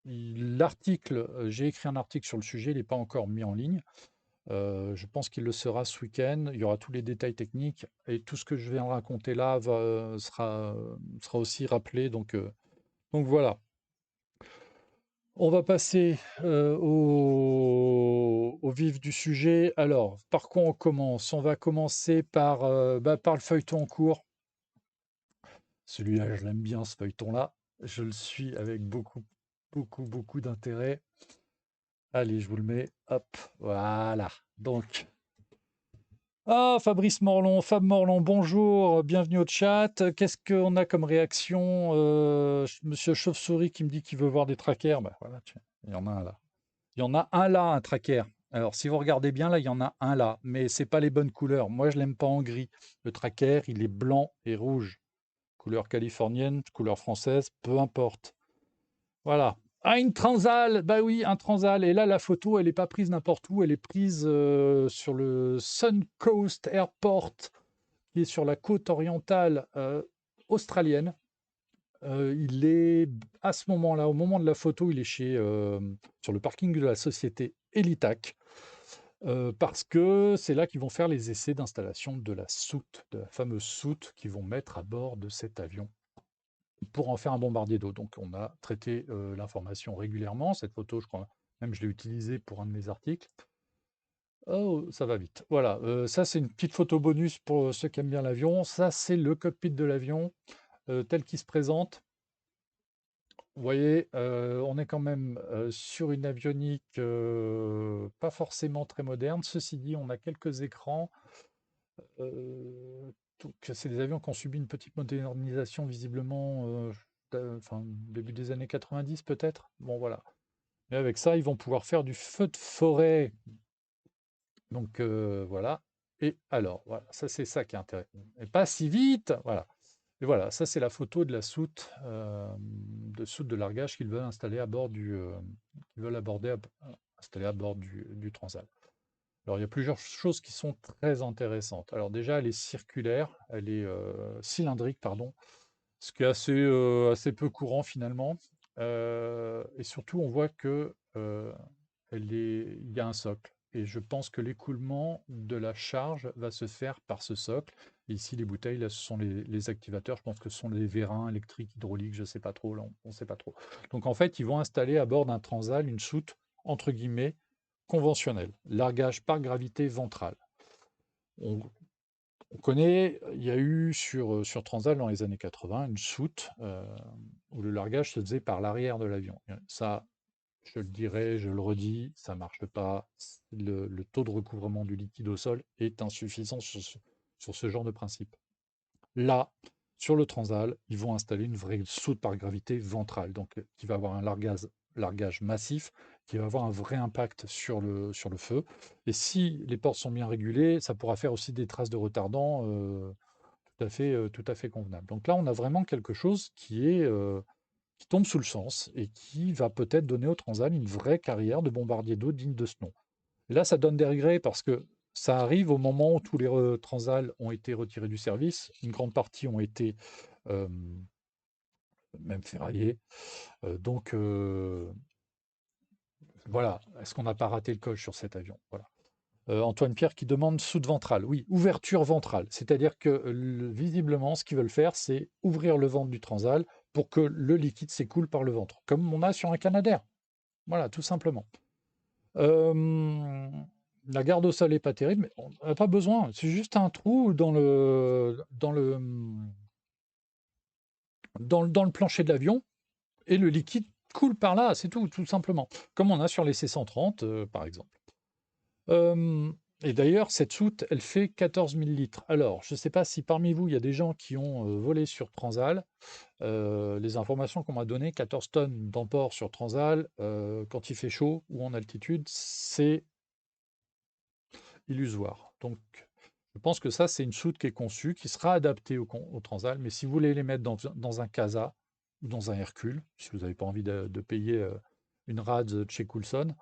J'ai écrit un article sur le sujet, il n'est pas encore mis en ligne. Je pense qu'il le sera ce week-end. Il y aura tous les détails techniques et tout ce que je viens de raconter là sera aussi rappelé. Donc voilà. On va passer au vif du sujet. Alors, par quoi on commence? On va commencer par le feuilleton en cours. Celui-là, je l'aime bien, ce feuilleton-là. Je le suis avec beaucoup, beaucoup, beaucoup d'intérêt. Allez, je vous le mets. Hop, voilà. Donc, Fabrice Morlon, Fab Morlon, bonjour, bienvenue au chat. Qu'est-ce qu'on a comme réaction? Monsieur Chauve-souris qui me dit qu'il veut voir des trackers. Bah voilà, tiens, il y en a un là. Il y en a un là, un tracker. Alors, si vous regardez bien, là, il y en a un là, mais c'est pas les bonnes couleurs. Moi, je l'aime pas en gris. Le tracker, il est blanc et rouge. Couleur californienne, couleur française, peu importe. Voilà. Ah, une Transal! Bah oui, un Transal. Et là, la photo, elle n'est pas prise n'importe où. Elle est prise sur le Suncoast Airport, qui est sur la côte orientale australienne. Il est à ce moment-là, au moment de la photo, il est sur le parking de la société Elitac, parce que c'est là qu'ils vont faire les essais d'installation de la soute, de la fameuse soute qu'ils vont mettre à bord de cet avion pour en faire un bombardier d'eau. Donc on a traité l'information régulièrement. Cette photo, je crois même je l'ai utilisée pour un de mes articles. Oh, ça va vite. Voilà, ça c'est une petite photo bonus pour ceux qui aiment bien l'avion. Ça c'est le cockpit de l'avion tel qu'il se présente. Vous voyez, on est quand même sur une avionique pas forcément très moderne. Ceci dit, on a quelques écrans. Donc, c'est des avions qui ont subi une petite modernisation visiblement, enfin, début des années 90 peut-être. Bon voilà. Mais avec ça, ils vont pouvoir faire du feu de forêt. Donc voilà. Et alors, voilà, ça c'est ça qui est intéressant. Et pas si vite, voilà. Et voilà, ça c'est la photo de la soute, de largage qu'ils veulent installer à bord qu'ils veulent installer à bord du Transal. Alors il y a plusieurs choses qui sont très intéressantes. Alors déjà, elle est circulaire, elle est cylindrique, pardon, ce qui est assez peu courant finalement. Et surtout, on voit que il y a un socle. Et je pense que l'écoulement de la charge va se faire par ce socle. Et ici, les bouteilles, là, ce sont les activateurs. Je pense que ce sont les vérins électriques, hydrauliques, je ne sais pas trop. Là, on ne sait pas trop. Donc, en fait, ils vont installer à bord d'un Transal une soute, entre guillemets, conventionnelle. Largage par gravité ventrale. On, on connaît, il y a eu sur Transal dans les années 80 une soute où le largage se faisait par l'arrière de l'avion. Ça, je le dirai, je le redis, ça ne marche pas. Le taux de recouvrement du liquide au sol est insuffisant sur ce genre de principe. Là, sur le Transal, ils vont installer une vraie soute par gravité ventrale, donc qui va avoir un largage massif, qui va avoir un vrai impact sur le feu. Et si les portes sont bien régulées, ça pourra faire aussi des traces de retardant tout à fait convenables. Donc là, on a vraiment quelque chose qui tombe sous le sens et qui va peut-être donner au Transal une vraie carrière de bombardier d'eau digne de ce nom. Et là, ça donne des regrets parce que ça arrive au moment où tous les Transal ont été retirés du service. Une grande partie ont été euh, même ferraillés. Voilà, est-ce qu'on n'a pas raté le coche sur cet avion? Voilà. Antoine Pierre qui demande soute ventrale. Oui, ouverture ventrale. C'est-à-dire que visiblement, ce qu'ils veulent faire, c'est ouvrir le ventre du Transal pour que le liquide s'écoule par le ventre, comme on a sur un Canadair. Voilà, tout simplement. La garde au sol n'est pas terrible, mais on n'a pas besoin. C'est juste un trou dans le plancher de l'avion et le liquide coule par là, c'est tout, tout simplement. Comme on a sur les C-130, par exemple. Euh, et d'ailleurs, cette soute, elle fait 14 000 litres. Alors, je ne sais pas si parmi vous, il y a des gens qui ont volé sur Transal. Les informations qu'on m'a données, 14 tonnes d'emport sur Transal, quand il fait chaud ou en altitude, c'est illusoire. Donc, je pense que ça, c'est une soute qui est conçue, qui sera adaptée au Transal. Mais si vous voulez les mettre dans un Casa ou dans un Hercule, si vous n'avez pas envie de payer une RAD de chez Coulson,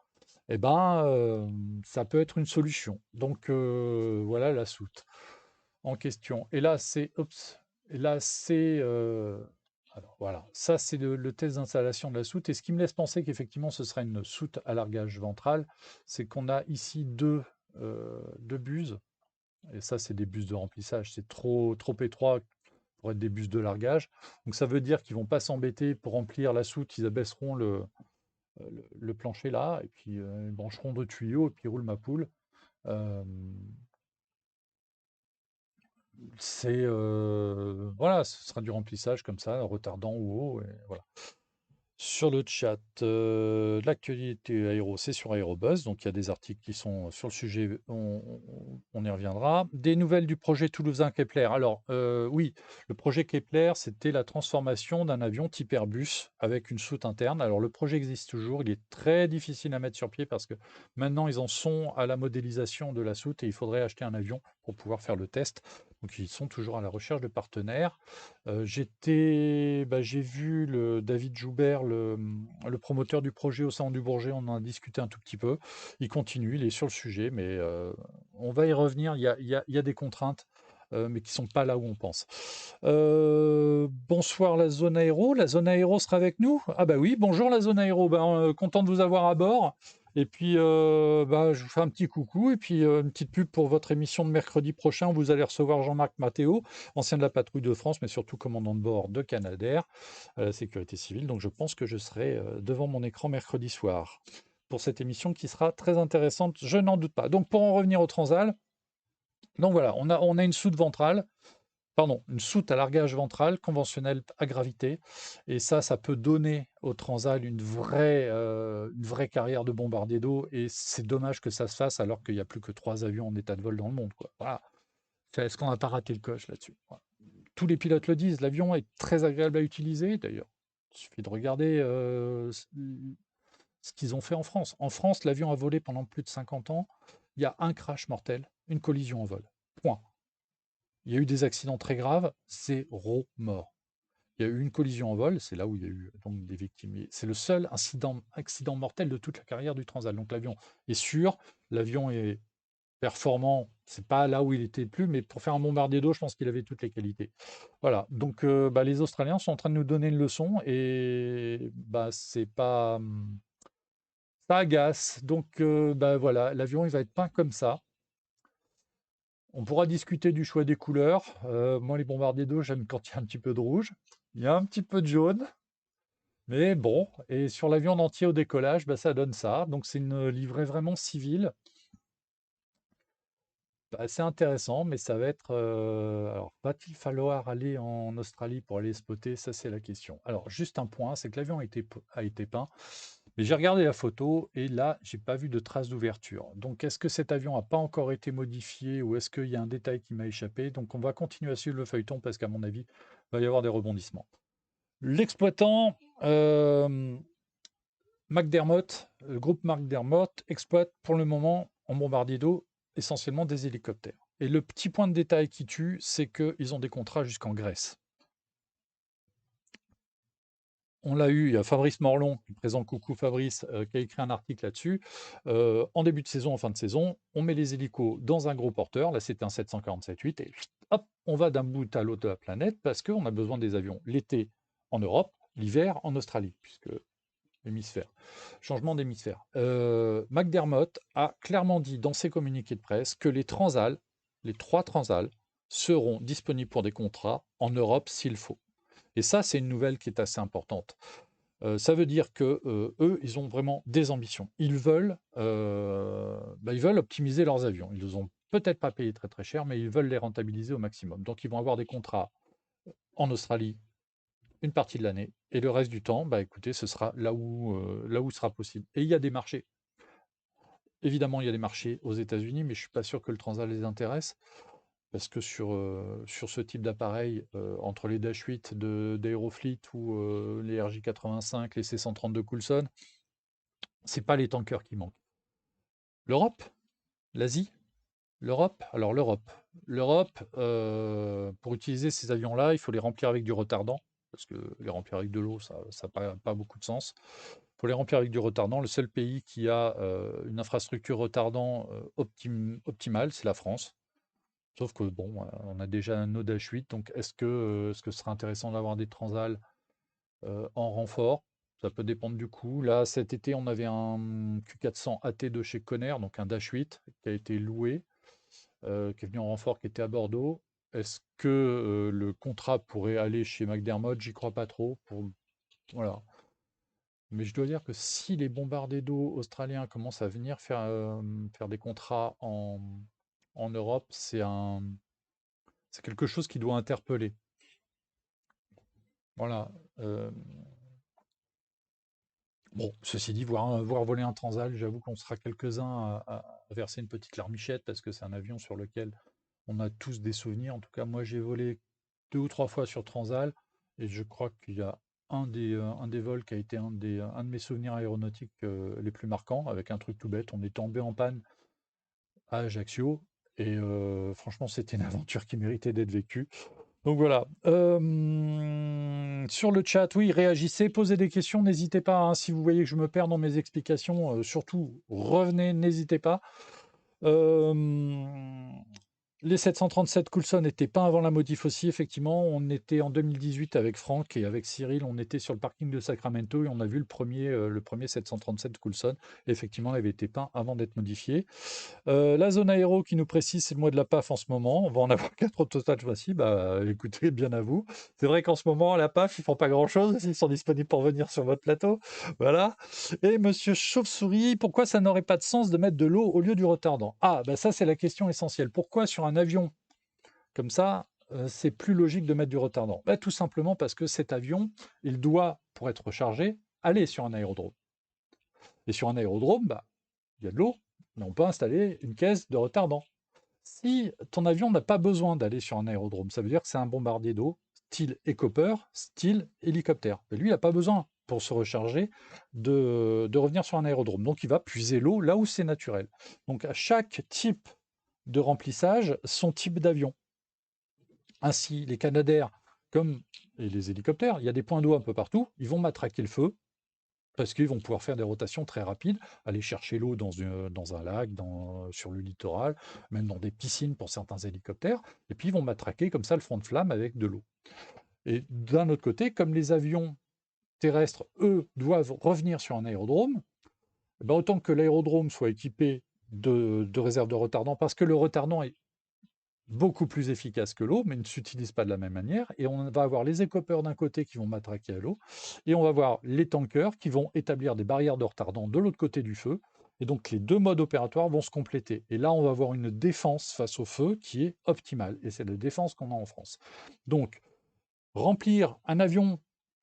eh ben, ça peut être une solution. Donc, voilà la soute en question. Et là, alors voilà, ça c'est le test d'installation de la soute. Et ce qui me laisse penser qu'effectivement ce sera une soute à largage ventral, c'est qu'on a ici deux de buses. Et ça, c'est des bus de remplissage. C'est trop étroit pour être des bus de largage. Donc ça veut dire qu'ils vont pas s'embêter pour remplir la soute. Ils abaisseront le plancher là, et puis ils brancheront 2 tuyaux, et puis ils roulent ma poule. Euh, voilà, ce sera du remplissage comme ça, retardant ou haut, et voilà. Sur le chat, l'actualité aéro, c'est sur Aérobuzz, donc il y a des articles qui sont sur le sujet, on y reviendra. Des nouvelles du projet toulousain Kepler. Alors, oui, le projet Kepler, c'était la transformation d'un avion type Airbus avec une soute interne. Alors, le projet existe toujours, il est très difficile à mettre sur pied parce que maintenant, ils en sont à la modélisation de la soute et il faudrait acheter un avion pour pouvoir faire le test. Donc, ils sont toujours à la recherche de partenaires. J'ai vu David Joubert, le promoteur du projet au Salon du Bourget, on en a discuté un tout petit peu. Il continue, il est sur le sujet, mais on va y revenir. Il y a des contraintes, mais qui ne sont pas là où on pense. Bonsoir la zone aéro. La zone aéro sera avec nous? Ah bah oui, bonjour la zone aéro. Ben, content de vous avoir à bord. Et puis, je vous fais un petit coucou et puis une petite pub pour votre émission de mercredi prochain. Vous allez recevoir Jean-Marc Mathéo, ancien de la patrouille de France, mais surtout commandant de bord de Canadair à la sécurité civile. Donc je pense que je serai devant mon écran mercredi soir pour cette émission qui sera très intéressante, je n'en doute pas. Donc pour en revenir au Transal, donc voilà, on a une soute ventrale, pardon, une soute à largage ventral conventionnelle à gravité. Et ça peut donner au Transal une vraie carrière de bombardier d'eau. Et c'est dommage que ça se fasse alors qu'il n'y a plus que 3 avions en état de vol dans le monde, quoi. Voilà. Est-ce qu'on n'a pas raté le coche là-dessus? Voilà. Tous les pilotes le disent, l'avion est très agréable à utiliser. D'ailleurs, il suffit de regarder ce qu'ils ont fait en France. En France, l'avion a volé pendant plus de 50 ans. Il y a un crash mortel, une collision en vol. Point. Il y a eu des accidents très graves, 0 mort. Il y a eu une collision en vol, c'est là où il y a eu donc des victimes. C'est le seul accident mortel de toute la carrière du Transal. Donc l'avion est sûr, l'avion est performant, c'est pas là où il était le plus, mais pour faire un bombardier d'eau, je pense qu'il avait toutes les qualités. Voilà, donc les Australiens sont en train de nous donner une leçon et c'est pas. Ça agace. Donc voilà, l'avion il va être peint comme ça. On pourra discuter du choix des couleurs. Moi, les bombardiers d'eau, j'aime quand il y a un petit peu de rouge. Il y a un petit peu de jaune. Mais bon, et sur l'avion en entier au décollage, ça donne ça. Donc c'est une livrée vraiment civile. C'est intéressant, mais ça va être. Alors, va-t-il falloir aller en Australie pour aller spotter? Ça, c'est la question. Alors, juste un point, c'est que l'avion a été peint, mais j'ai regardé la photo et là, j'ai pas vu de traces d'ouverture. Donc, est-ce que cet avion n'a pas encore été modifié ou est-ce qu'il y a un détail qui m'a échappé? Donc, on va continuer à suivre le feuilleton parce qu'à mon avis, il va y avoir des rebondissements. L'exploitant, McDermott, le groupe McDermott exploite pour le moment en bombardier d'eau essentiellement des hélicoptères. Et le petit point de détail qui tue, c'est qu'ils ont des contrats jusqu'en Grèce. On l'a eu, il y a Fabrice Morlon, qui présente Coucou Fabrice, qui a écrit un article là-dessus. En début de saison, en fin de saison, on met les hélicos dans un gros porteur, là c'était un 747-8, et hop, on va d'un bout à l'autre de la planète parce qu'on a besoin des avions l'été en Europe, l'hiver en Australie, puisque hémisphère. Changement d'hémisphère. McDermott a clairement dit dans ses communiqués de presse que les Transal, les 3 Transal, seront disponibles pour des contrats en Europe s'il faut. Et ça, c'est une nouvelle qui est assez importante. Ça veut dire que eux, ils ont vraiment des ambitions. Ils veulent optimiser leurs avions. Ils les ont peut-être pas payés très très cher, mais ils veulent les rentabiliser au maximum. Donc, ils vont avoir des contrats en Australie une partie de l'année et le reste du temps, écoutez, ce sera là où sera possible. Et il y a des marchés. Évidemment, il y a des marchés aux États-Unis, mais je suis pas sûr que le Transat les intéresse parce que sur ce type d'appareil, entre les Dash 8 d'Aerofleet ou les RJ85, les C132 Coulson, c'est pas les tankers qui manquent. L'Europe, l'Asie, l'Europe. Alors l'Europe, pour utiliser ces avions-là, il faut les remplir avec du retardant parce que les remplir avec de l'eau, ça n'a pas beaucoup de sens. Pour les remplir avec du retardant, le seul pays qui a une infrastructure retardant optimale, c'est la France. Sauf que bon, on a déjà un node H8, donc est-ce que ce serait intéressant d'avoir des Transal en renfort? Ça peut dépendre du coût. Là, cet été, on avait un Q400 AT de chez Conner, donc un Dash 8 qui a été loué, qui est venu en renfort, qui était à Bordeaux. Est-ce que le contrat pourrait aller chez McDermott? J'y crois pas trop. Voilà. Mais je dois dire que si les bombardiers d'eau australiens commencent à venir faire des contrats en Europe, c'est quelque chose qui doit interpeller. Voilà. euh, Bon, ceci dit, voir voler un Transal, j'avoue qu'on sera quelques-uns à verser une petite larmichette parce que c'est un avion sur lequel on a tous des souvenirs. En tout cas, moi, j'ai volé 2 ou 3 fois sur Transal et je crois qu'il y a un des vols qui a été un de mes souvenirs aéronautiques les plus marquants, avec un truc tout bête. On est tombé en panne à Ajaccio et franchement, c'était une aventure qui méritait d'être vécue. Donc voilà. Sur le chat, oui, réagissez, posez des questions, n'hésitez pas, hein, si vous voyez que je me perds dans mes explications, surtout revenez, n'hésitez pas. Euh, les 737 Coulson n'étaient pas avant la modif aussi, effectivement. On était en 2018 avec Franck et avec Cyril, on était sur le parking de Sacramento et on a vu le premier 737 Coulson. Effectivement, il avait été peint avant d'être modifié. La zone aéro qui nous précise, c'est le mois de la PAF en ce moment. On va en avoir 4 au total ce mois-ci. Bah, écoutez, bien à vous. C'est vrai qu'en ce moment, à la PAF, ils font pas grand-chose. Ils sont disponibles pour venir sur votre plateau. Voilà. Et monsieur Chauve-souris, pourquoi ça n'aurait pas de sens de mettre de l'eau au lieu du retardant? Ah, bah ça, c'est la question essentielle. Pourquoi sur un avion comme ça, c'est plus logique de mettre du retardant? Bah, tout simplement parce que cet avion, il doit, pour être rechargé, aller sur un aérodrome. Et sur un aérodrome, bah, il y a de l'eau, mais on peut installer une caisse de retardant. Si ton avion n'a pas besoin d'aller sur un aérodrome, ça veut dire que c'est un bombardier d'eau, style Hecopter, style hélicoptère. Mais lui, il n'a pas besoin, pour se recharger, de revenir sur un aérodrome. Donc, il va puiser l'eau là où c'est naturel. Donc, à chaque type de remplissage, son type d'avion. Ainsi, les Canadair, comme et les hélicoptères, il y a des points d'eau un peu partout, ils vont matraquer le feu, parce qu'ils vont pouvoir faire des rotations très rapides, aller chercher l'eau dans un lac, sur le littoral, même dans des piscines pour certains hélicoptères, et puis ils vont matraquer comme ça le front de flamme avec de l'eau. Et d'un autre côté, comme les avions terrestres, eux, doivent revenir sur un aérodrome, eh ben, autant que l'aérodrome soit équipé de réserves de retardant, parce que le retardant est beaucoup plus efficace que l'eau, mais ne s'utilise pas de la même manière. Et on va avoir les écopeurs d'un côté qui vont matraquer à l'eau, et on va avoir les tankers qui vont établir des barrières de retardant de l'autre côté du feu. Et donc les deux modes opératoires vont se compléter. Et là, on va avoir une défense face au feu qui est optimale. Et c'est la défense qu'on a en France. Donc, remplir un avion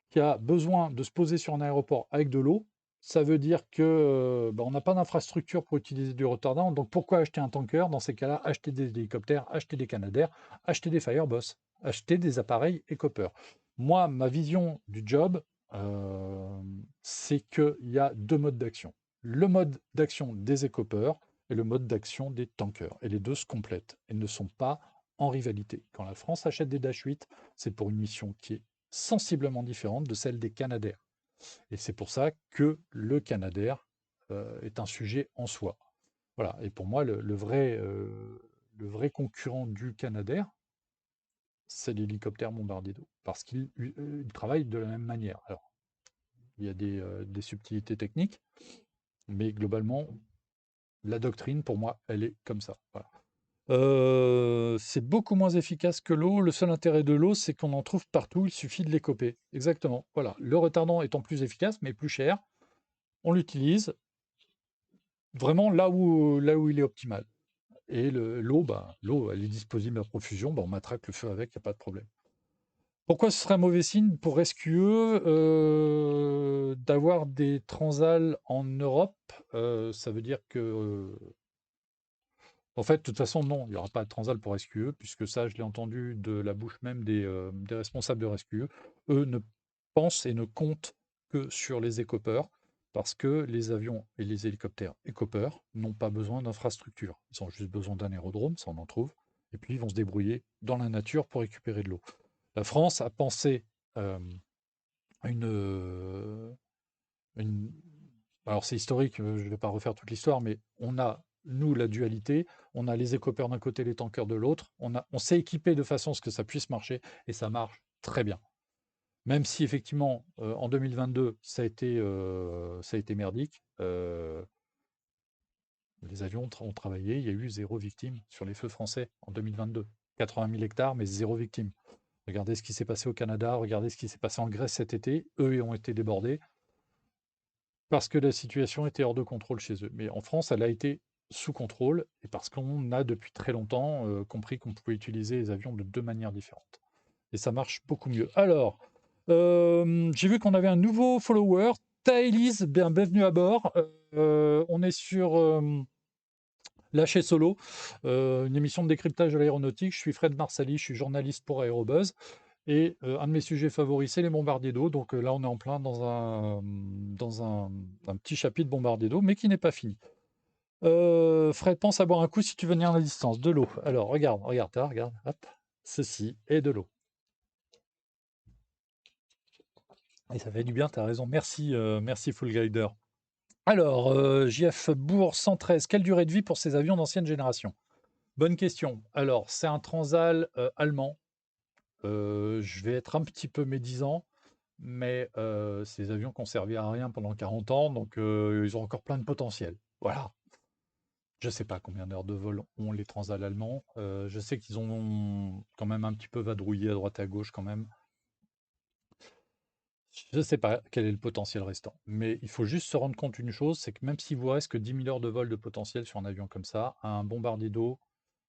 qui a besoin de se poser sur un aéroport avec de l'eau, ça veut dire que on n'a pas d'infrastructure pour utiliser du retardant. Donc pourquoi acheter un tanker? Dans ces cas-là, acheter des hélicoptères, acheter des Canadair, acheter des Fireboss, acheter des appareils Hecopter. Moi, ma vision du job, c'est qu'il y a deux modes d'action. Le mode d'action des Hecopter et le mode d'action des tankers. Et les deux se complètent et ne sont pas en rivalité. Quand la France achète des Dash 8, c'est pour une mission qui est sensiblement différente de celle des Canadair. Et c'est pour ça que le Canadair est un sujet en soi. Voilà. Et pour moi, le vrai concurrent du Canadair, c'est l'hélicoptère bombardier d'eau. Parce qu'il travaille de la même manière. Alors, il y a des subtilités techniques, mais globalement, la doctrine, pour moi, elle est comme ça. Voilà. C'est beaucoup moins efficace que l'eau. Le seul intérêt de l'eau, c'est qu'on en trouve partout, il suffit de les coper. Exactement. Voilà. Le retardant étant plus efficace, mais plus cher, on l'utilise vraiment là où il est optimal. Et l'eau, elle est disponible à profusion, on matraque le feu avec, il n'y a pas de problème. Pourquoi ce serait un mauvais signe pour SQE d'avoir des transals en Europe? Ça veut dire que en fait, de toute façon, non, il n'y aura pas de Transal pour SQE, puisque ça, je l'ai entendu de la bouche même des responsables de SQE. Eux ne pensent et ne comptent que sur les écopeurs, parce que les avions et les hélicoptères écopeurs n'ont pas besoin d'infrastructure. Ils ont juste besoin d'un aérodrome, ça on en trouve, et puis ils vont se débrouiller dans la nature pour récupérer de l'eau. La France a pensé à une alors c'est historique, je ne vais pas refaire toute l'histoire, mais on a, nous, la dualité, on a les écopeurs d'un côté, les tankers de l'autre, on s'est équipé de façon à ce que ça puisse marcher, et ça marche très bien. Même si effectivement, en 2022, ça a été merdique, les avions ont travaillé, il y a eu 0 victime sur les feux français en 2022. 80 000 hectares, mais 0 victime. Regardez ce qui s'est passé au Canada, regardez ce qui s'est passé en Grèce cet été. Eux, ils ont été débordés parce que la situation était hors de contrôle chez eux. Mais en France, elle a été sous contrôle et parce qu'on a depuis très longtemps compris qu'on pouvait utiliser les avions de 2 manières différentes. Et ça marche beaucoup mieux. Alors, j'ai vu qu'on avait un nouveau follower, Thaïlise, bien, bienvenue à bord. On est sur Lâcher Solo, une émission de décryptage de l'aéronautique. Je suis Fred Marsali, je suis journaliste pour Aérobuzz. Et un de mes sujets favoris, c'est les bombardiers d'eau. Donc là, on est en plein dans un petit chapitre bombardier d'eau, mais qui n'est pas fini. Fred, pense à boire un coup si tu veux tenir la distance. De l'eau. Alors, regarde, regarde, regarde. Hop, ceci est de l'eau. Et ça fait du bien, tu as raison. Merci, merci Full Glider. Alors, JF Bourg 113, quelle durée de vie pour ces avions d'ancienne génération? Bonne question. Alors, c'est un Transal allemand. Je vais être un petit peu médisant, mais ces avions qui ont servi à rien pendant 40 ans, donc ils ont encore plein de potentiel. Voilà. Je ne sais pas combien d'heures de vol ont les Transal allemands. Je sais qu'ils ont quand même un petit peu vadrouillé à droite à gauche quand même. Je ne sais pas quel est le potentiel restant, mais il faut juste se rendre compte d'une chose, c'est que même s'il vous reste que 10 000 heures de vol de potentiel sur un avion comme ça, un bombardier d'eau,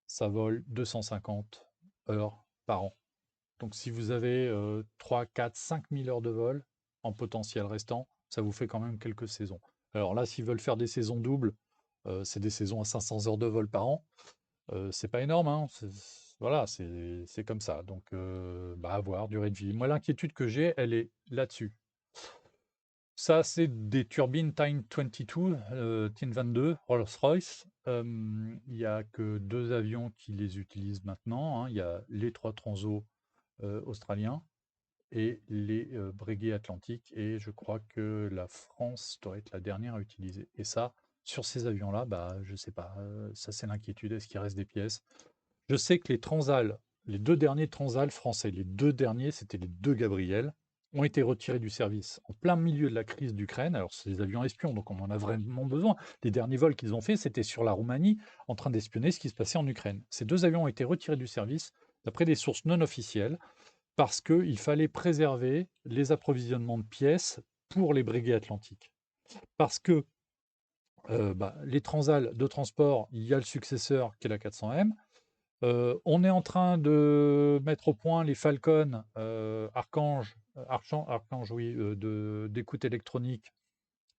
ça vole 250 heures par an. Donc si vous avez 3, 4, 5 000 heures de vol en potentiel restant, ça vous fait quand même quelques saisons. Alors là, s'ils veulent faire des saisons doubles, c'est des saisons à 500 heures de vol par an. C'est pas énorme, hein. Voilà, c'est comme ça. Donc, bah, à voir, durée de vie. Moi, l'inquiétude que j'ai, elle est là-dessus. Ça, c'est des turbines Tyne 22, Tyne 22, Rolls-Royce. Il n'y a que 2 avions qui les utilisent maintenant, hein. Il y a les 3 Transaux australiens et les Breguet Atlantique. Et je crois que la France doit être la dernière à utiliser. Et ça, sur ces avions-là, bah, je ne sais pas. Ça, c'est l'inquiétude. Est-ce qu'il reste des pièces? Je sais que les Transal, les 2 derniers Transal français, les 2 derniers, c'était les 2 Gabriel, ont été retirés du service en plein milieu de la crise d'Ukraine. Alors, c'est des avions espions, donc on en a vraiment besoin. Les derniers vols qu'ils ont faits, c'était sur la Roumanie, en train d'espionner ce qui se passait en Ukraine. Ces 2 avions ont été retirés du service, d'après des sources non officielles, parce qu'il fallait préserver les approvisionnements de pièces pour les Breguet Atlantiques. Parce que bah, les Transal de transport, il y a le successeur qui est la 400M. On est en train de mettre au point les Falcon Archange, Archange, oui, d'écoute électronique.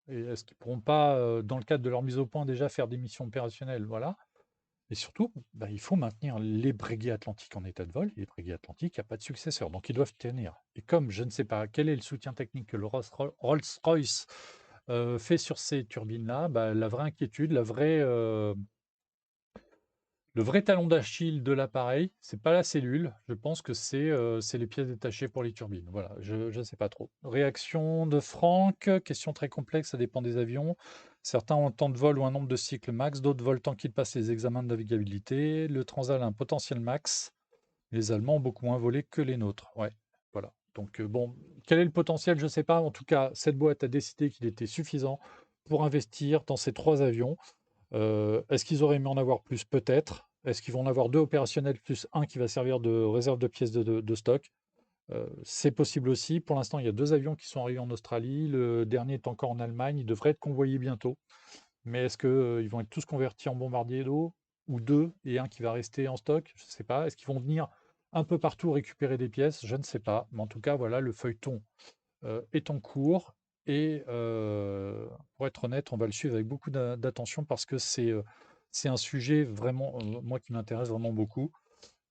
Et est-ce qu'ils ne pourront pas, dans le cadre de leur mise au point, déjà faire des missions opérationnelles? Voilà. Et surtout, bah, il faut maintenir les Breguet Atlantiques en état de vol. Les Breguet Atlantiques, il n'y a pas de successeur, donc ils doivent tenir. Et comme je ne sais pas quel est le soutien technique que le Rolls-Royce fait sur ces turbines-là, bah, la vraie inquiétude, le vrai talon d'Achille de l'appareil, c'est pas la cellule. Je pense que c'est les pièces détachées pour les turbines. Voilà, je ne sais pas trop. Réaction de Franck, question très complexe, ça dépend des avions. Certains ont un temps de vol ou un nombre de cycles max, d'autres volent tant qu'ils passent les examens de navigabilité. Le Transal a un potentiel max. Les Allemands ont beaucoup moins volé que les nôtres. Ouais, voilà. Donc bon, quel est le potentiel? Je ne sais pas. En tout cas, cette boîte a décidé qu'il était suffisant pour investir dans ces 3 avions. Est-ce qu'ils auraient aimé en avoir plus? Peut-être. Est-ce qu'ils vont en avoir 2 opérationnels plus un qui va servir de réserve de pièces de stock? C'est possible aussi. Pour l'instant, il y a 2 avions qui sont arrivés en Australie. Le dernier est encore en Allemagne. Il devrait être convoyé bientôt. Mais est-ce qu'ils vont être tous convertis en bombardiers d'eau? Ou 2 et un qui va rester en stock? Je ne sais pas. Est-ce qu'ils vont venir un peu partout récupérer des pièces? Je ne sais pas. Mais en tout cas, voilà, le feuilleton est en cours. Et pour être honnête, on va le suivre avec beaucoup d'attention parce que c'est un sujet vraiment, moi, qui m'intéresse vraiment beaucoup.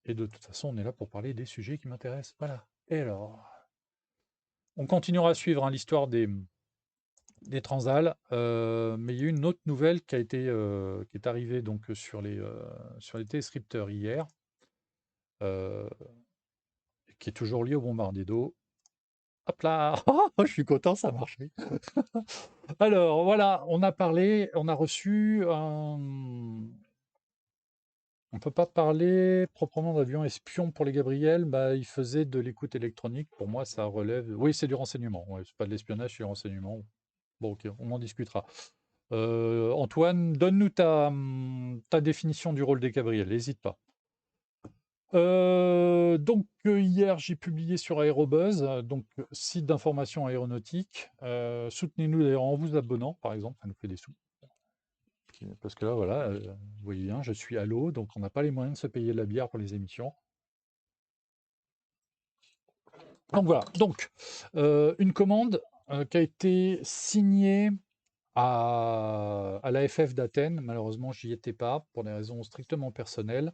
Et de toute façon, on est là pour parler des sujets qui m'intéressent. Voilà. Et alors, on continuera à suivre, hein, l'histoire des Transal, mais il y a eu une autre nouvelle qui est arrivée donc sur les téléscripteurs hier, euh, qui est toujours liée au bombardier d'eau. Hop là! Oh, je suis content, ça marche. Oui. Alors voilà, on a parlé, on a reçu On peut pas parler proprement d'avion espion pour les Gabriel. Bah, ils faisaient de l'écoute électronique. Pour moi, ça relève. Oui, c'est du renseignement. Ouais, c'est pas de l'espionnage, c'est du renseignement. Bon, ok, on en discutera. Antoine, donne-nous ta définition du rôle des Gabriel. N'hésite pas. Hier, j'ai publié sur Aérobuzz, site d'information aéronautique. Soutenez-nous d'ailleurs en vous abonnant, par exemple, ça nous fait des sous. Parce que là, voilà, vous voyez bien, je suis à l'eau, donc on n'a pas les moyens de se payer de la bière pour les émissions. Donc voilà, une commande qui a été signée à l'AFF d'Athènes. Malheureusement, j'y étais pas pour des raisons strictement personnelles,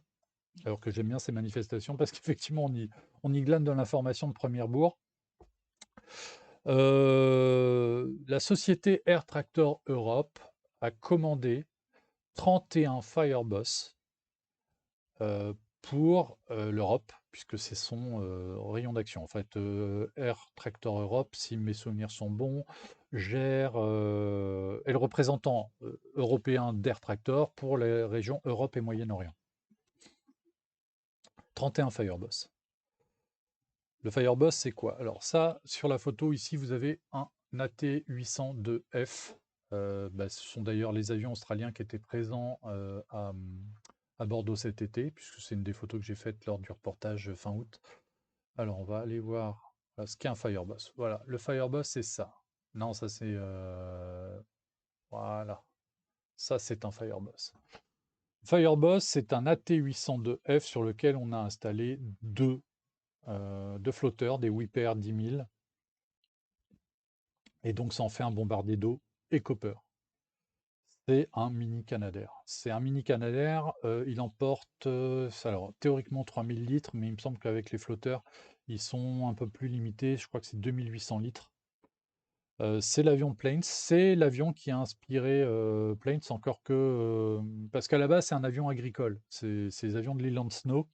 alors que j'aime bien ces manifestations parce qu'effectivement, on y glane de l'information de première bourre. La société Air Tractor Europe a commandé 31 Fireboss pour l'Europe, puisque c'est son rayon d'action. En fait, Air Tractor Europe, si mes souvenirs sont bons, gère, est le représentant européen d'Air Tractor pour les régions Europe et Moyen-Orient. 31 Fireboss. Le Fireboss, c'est quoi? Alors ça, sur la photo ici, vous avez un AT802F. Ce sont d'ailleurs les avions australiens qui étaient présents à Bordeaux cet été, puisque c'est une des photos que j'ai faites lors du reportage fin août. Alors, on va aller voir ce qu'est un Fireboss. Voilà, le Fireboss, c'est ça. Non, ça c'est... Voilà, ça c'est un Fireboss. Fireboss, c'est un AT802F sur lequel on a installé deux flotteurs, des Whipper 10 000. Et donc, ça en fait un bombardier d'eau et Copper. C'est un mini Canadair. C'est un mini Canadair, il emporte, alors théoriquement 3000 litres, mais il me semble qu'avec les flotteurs, ils sont un peu plus limités. Je crois que c'est 2800 litres. C'est l'avion Planes, c'est l'avion qui a inspiré Planes, encore que. Parce qu'à la base, c'est un avion agricole. C'est les avions de Leland Snow.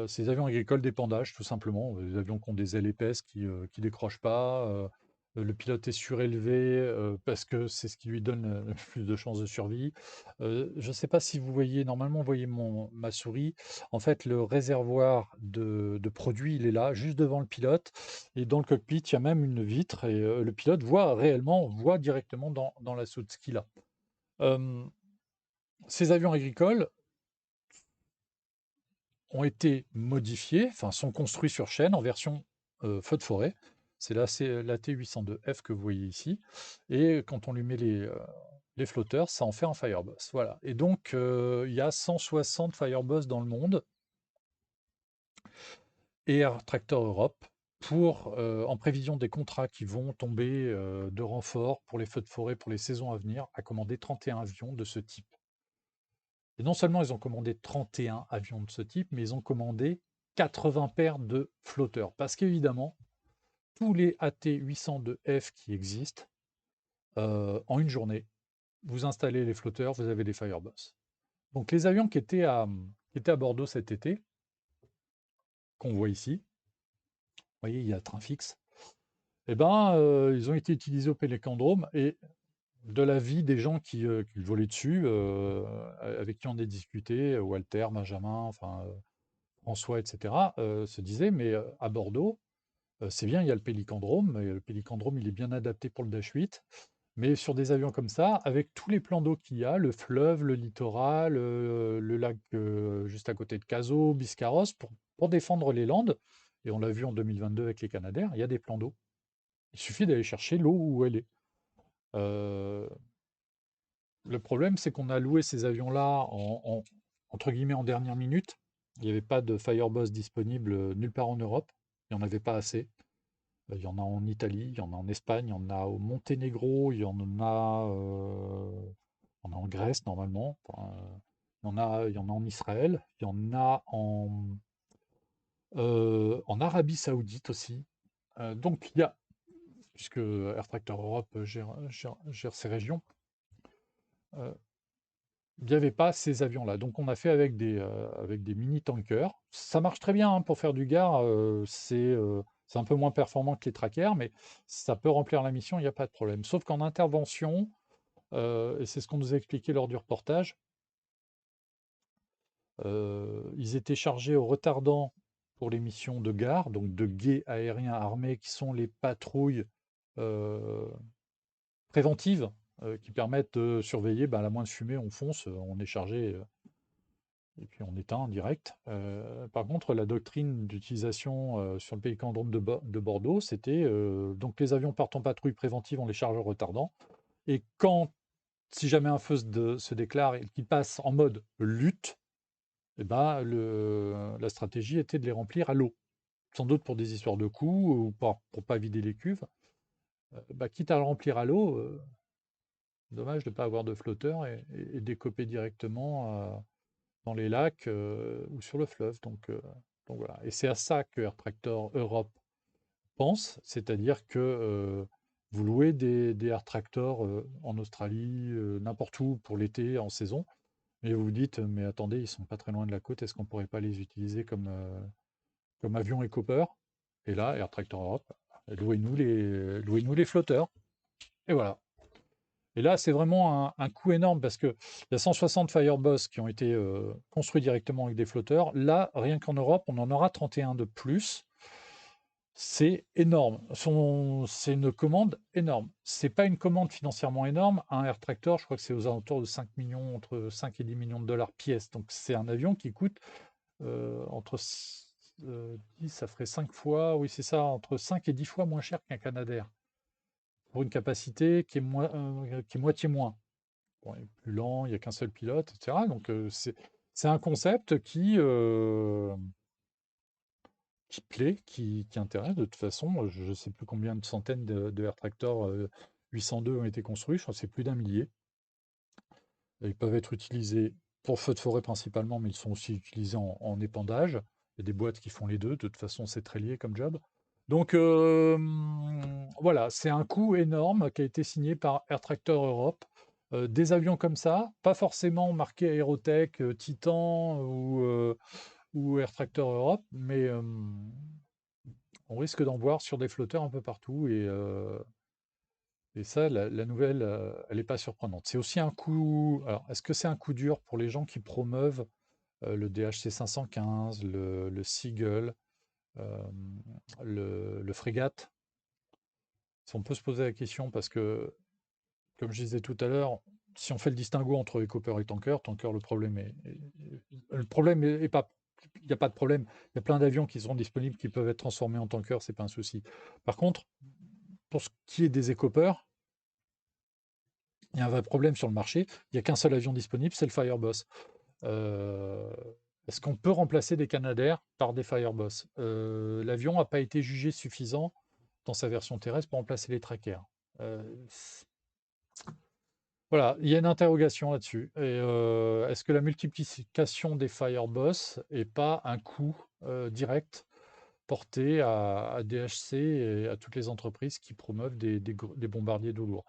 C'est des avions agricoles d'épandage, tout simplement. Des avions qui ont des ailes épaisses qui ne décrochent pas. Le pilote est surélevé parce que c'est ce qui lui donne le plus de chances de survie. Je ne sais pas si vous voyez, normalement, vous voyez ma souris. En fait, le réservoir de produit, il est là, juste devant le pilote. Et dans le cockpit, il y a même une vitre et le pilote voit directement dans la soute ce qu'il a. Ces avions agricoles ont été modifiés, enfin sont construits sur chaîne en version feu de forêt. C'est la T802F que vous voyez ici. Et quand on lui met les flotteurs, ça en fait un Fireboss. Voilà. Et donc, il y a 160 Fireboss dans le monde. Et Air Tractor Europe, en prévision des contrats qui vont tomber de renfort pour les feux de forêt pour les saisons à venir, a commandé 31 avions de ce type. Et non seulement ils ont commandé 31 avions de ce type, mais ils ont commandé 80 paires de flotteurs. Parce qu'évidemment, tous les AT802F qui existent, en une journée, vous installez les flotteurs, vous avez des Fireboss. Donc les avions qui étaient à Bordeaux cet été, qu'on voit ici, vous voyez, il y a train fixe, eh ben, ils ont été utilisés au Pélécandrome et de la vie des gens qui volaient dessus, avec qui on a discuté, Walter, Benjamin, enfin François, etc., se disaient, mais à Bordeaux, c'est bien, il y a le Pélicandrome, mais le Pélicandrome, il est bien adapté pour le Dash 8. Mais sur des avions comme ça, avec tous les plans d'eau qu'il y a, le fleuve, le littoral, le lac juste à côté de Cazaux, Biscarrosse, pour défendre les Landes, et on l'a vu en 2022 avec les Canadair, il y a des plans d'eau. Il suffit d'aller chercher l'eau où elle est. Euh, le problème, c'est qu'on a loué ces avions-là entre guillemets en dernière minute. Il n'y avait pas de Fireboss disponible nulle part en Europe. Il n'y en avait pas assez. Il y en a en Italie, il y en a en Espagne, il y en a au Monténégro, il y en a en Grèce normalement. Enfin, il y en a en Israël, il y en a en Arabie Saoudite aussi. Donc il y a, puisque Air Tractor Europe gère ces régions, euh, il n'y avait pas ces avions-là. Donc on a fait avec des mini-tankers. Ça marche très bien hein, pour faire du gare. C'est un peu moins performant que les trackers, mais ça peut remplir la mission, il n'y a pas de problème. Sauf qu'en intervention, et c'est ce qu'on nous a expliqué lors du reportage, Ils étaient chargés au retardant pour les missions de gare, donc de guet aérien armé, qui sont les patrouilles euh, préventives qui permettent de surveiller, la moindre fumée, on fonce, on est chargé et puis on éteint en direct. Par contre, la doctrine d'utilisation sur le pélicandrome de Bordeaux, c'était donc les avions partent en patrouille préventive, on les charge au retardant. Et si jamais un feu se déclare et qu'il passe en mode lutte, la stratégie était de les remplir à l'eau. Sans doute pour des histoires de coups ou pour pas vider les cuves. Quitte à le remplir à l'eau, dommage de ne pas avoir de flotteur et décoper directement dans les lacs ou sur le fleuve. Donc voilà. Et c'est à ça que Air Tractor Europe pense, c'est-à-dire que vous louez des Air Tractor en Australie, n'importe où pour l'été, en saison, mais vous vous dites, mais attendez, ils sont pas très loin de la côte, est-ce qu'on pourrait pas les utiliser comme avion écopeur? Et là, Air Tractor Europe, louez-nous les flotteurs. Et voilà. Et là, c'est vraiment un coût énorme parce qu'il y a 160 Fireboss qui ont été construits directement avec des flotteurs. Là, rien qu'en Europe, on en aura 31 de plus. C'est énorme. C'est une commande énorme. C'est pas une commande financièrement énorme. Un Air Tractor, je crois que c'est aux alentours de 5 millions, entre 5 et 10 millions de dollars pièce. Donc c'est un avion qui coûte entre 10, ça ferait 5 fois, oui c'est ça, entre 5 et 10 fois moins cher qu'un Canadair. Pour une capacité qui est moitié moins. Bon, il est plus lent, il n'y a qu'un seul pilote, etc. Donc c'est un concept qui plaît, qui intéresse. De toute façon, je ne sais plus combien de centaines de Air Tractor 802 ont été construits, je crois que c'est plus d'un millier. Et ils peuvent être utilisés pour feu de forêt principalement, mais ils sont aussi utilisés en épandage. Il y a des boîtes qui font les deux, de toute façon c'est très lié comme job. Donc voilà, c'est un coût énorme qui a été signé par Air Tractor Europe. Des avions comme ça, pas forcément marqués Aérotech, Titan ou Air Tractor Europe, mais on risque d'en voir sur des flotteurs un peu partout. Et ça, la nouvelle, elle n'est pas surprenante. C'est aussi un coup. Alors, est-ce que c'est un coup dur pour les gens qui promeuvent le DHC 515, le Seagull, euh, le Frégate? On peut se poser la question parce que, comme je disais tout à l'heure, si on fait le distinguo entre écopeur et tanker, le problème est pas. Il n'y a pas de problème. Il y a plein d'avions qui sont disponibles qui peuvent être transformés en tanker, c'est pas un souci. Par contre, pour ce qui est des écopeurs, il y a un vrai problème sur le marché. Il n'y a qu'un seul avion disponible, c'est le Fireboss. Euh, Est-ce qu'on peut remplacer des Canadair par des Fireboss? L'avion n'a pas été jugé suffisant dans sa version terrestre pour remplacer les trackers. Euh, voilà, il y a une interrogation là-dessus. Et est-ce que la multiplication des Fireboss n'est pas un coût direct porté à DHC et à toutes les entreprises qui promeuvent des bombardiers d'eau lourd?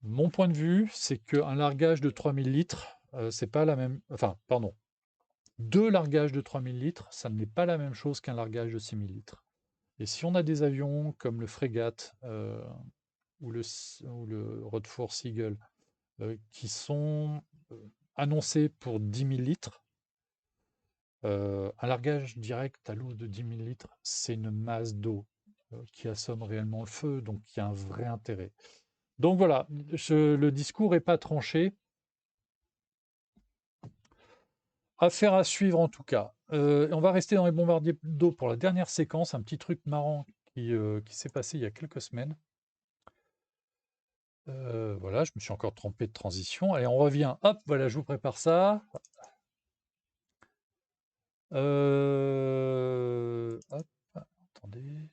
Mon point de vue, c'est qu'un largage de 3000 litres, c'est pas la même. Enfin, pardon. Deux largages de 3000 litres, ça n'est pas la même chose qu'un largage de 6000 litres. Et si on a des avions comme le Frégate ou le Rodford Seagull qui sont annoncés pour 10 000 litres, un largage direct à l'eau de 10 000 litres, c'est une masse d'eau qui assomme réellement le feu, donc il y a un vrai intérêt. Donc voilà, le discours n'est pas tranché. Affaire à suivre en tout cas. On va rester dans les bombardiers d'eau pour la dernière séquence, un petit truc marrant qui s'est passé il y a quelques semaines. Voilà, je me suis encore trompé de transition. Allez, on revient. Hop, voilà, je vous prépare ça. Hop, attendez.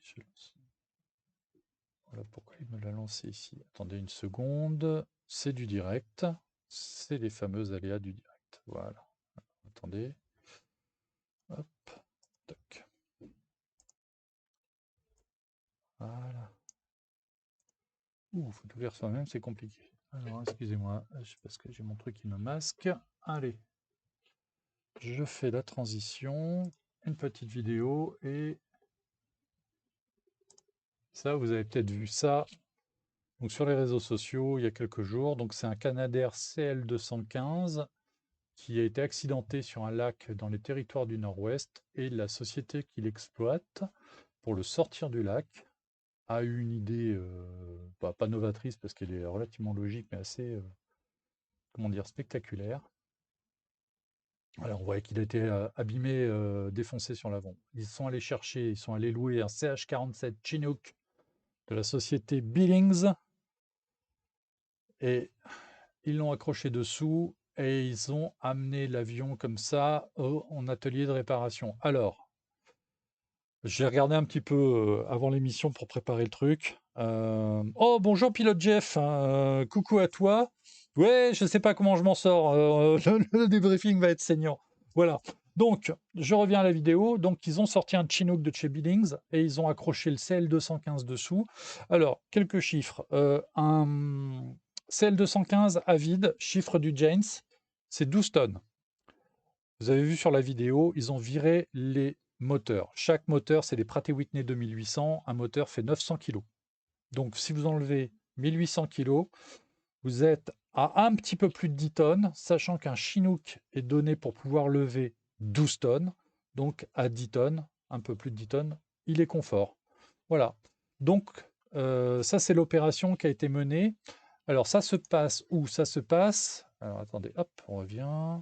Voilà pourquoi il me l'a lancé ici. Attendez une seconde. C'est du direct. C'est les fameux aléas du direct. Voilà. Attendez. Hop. Toc. Voilà. Faut tout faire soi-même, c'est compliqué. Alors, excusez-moi, parce que j'ai mon truc qui me masque. Allez, je fais la transition, une petite vidéo, et ça, vous avez peut-être vu ça donc, sur les réseaux sociaux il y a quelques jours. Donc, c'est un Canadair CL215 qui a été accidenté sur un lac dans les territoires du Nord-Ouest et la société qui l'exploite, pour le sortir du lac, a eu une idée, pas novatrice parce qu'elle est relativement logique, mais assez, comment dire, spectaculaire. Alors, on voit qu'il a été abîmé, défoncé sur l'avant. Ils sont allés chercher, ils sont allés louer un CH-47 Chinook de la société Billings et ils l'ont accroché dessous et ils ont amené l'avion comme ça en atelier de réparation. Alors, j'ai regardé un petit peu avant l'émission pour préparer le truc. Oh, bonjour pilote Jeff, hein, coucou à toi. Ouais, je sais pas comment je m'en sors. Le débriefing va être saignant. Voilà. Donc, je reviens à la vidéo. Donc, ils ont sorti un Chinook de chez Billings et ils ont accroché le CL215 dessous. Alors, quelques chiffres. Un CL215 à vide, chiffre du Janes, c'est 12 tonnes. Vous avez vu sur la vidéo, ils ont viré les moteurs. Chaque moteur, c'est des Pratt & Whitney 2800. Un moteur fait 900 kg. Donc, si vous enlevez 1800 kg, vous êtes à un petit peu plus de 10 tonnes, sachant qu'un Chinook est donné pour pouvoir lever 12 tonnes. Donc, à 10 tonnes, un peu plus de 10 tonnes, il est confort. Voilà. Donc, ça, c'est l'opération qui a été menée. Alors, ça se passe où? Ça se passe... Alors, attendez, hop, on revient.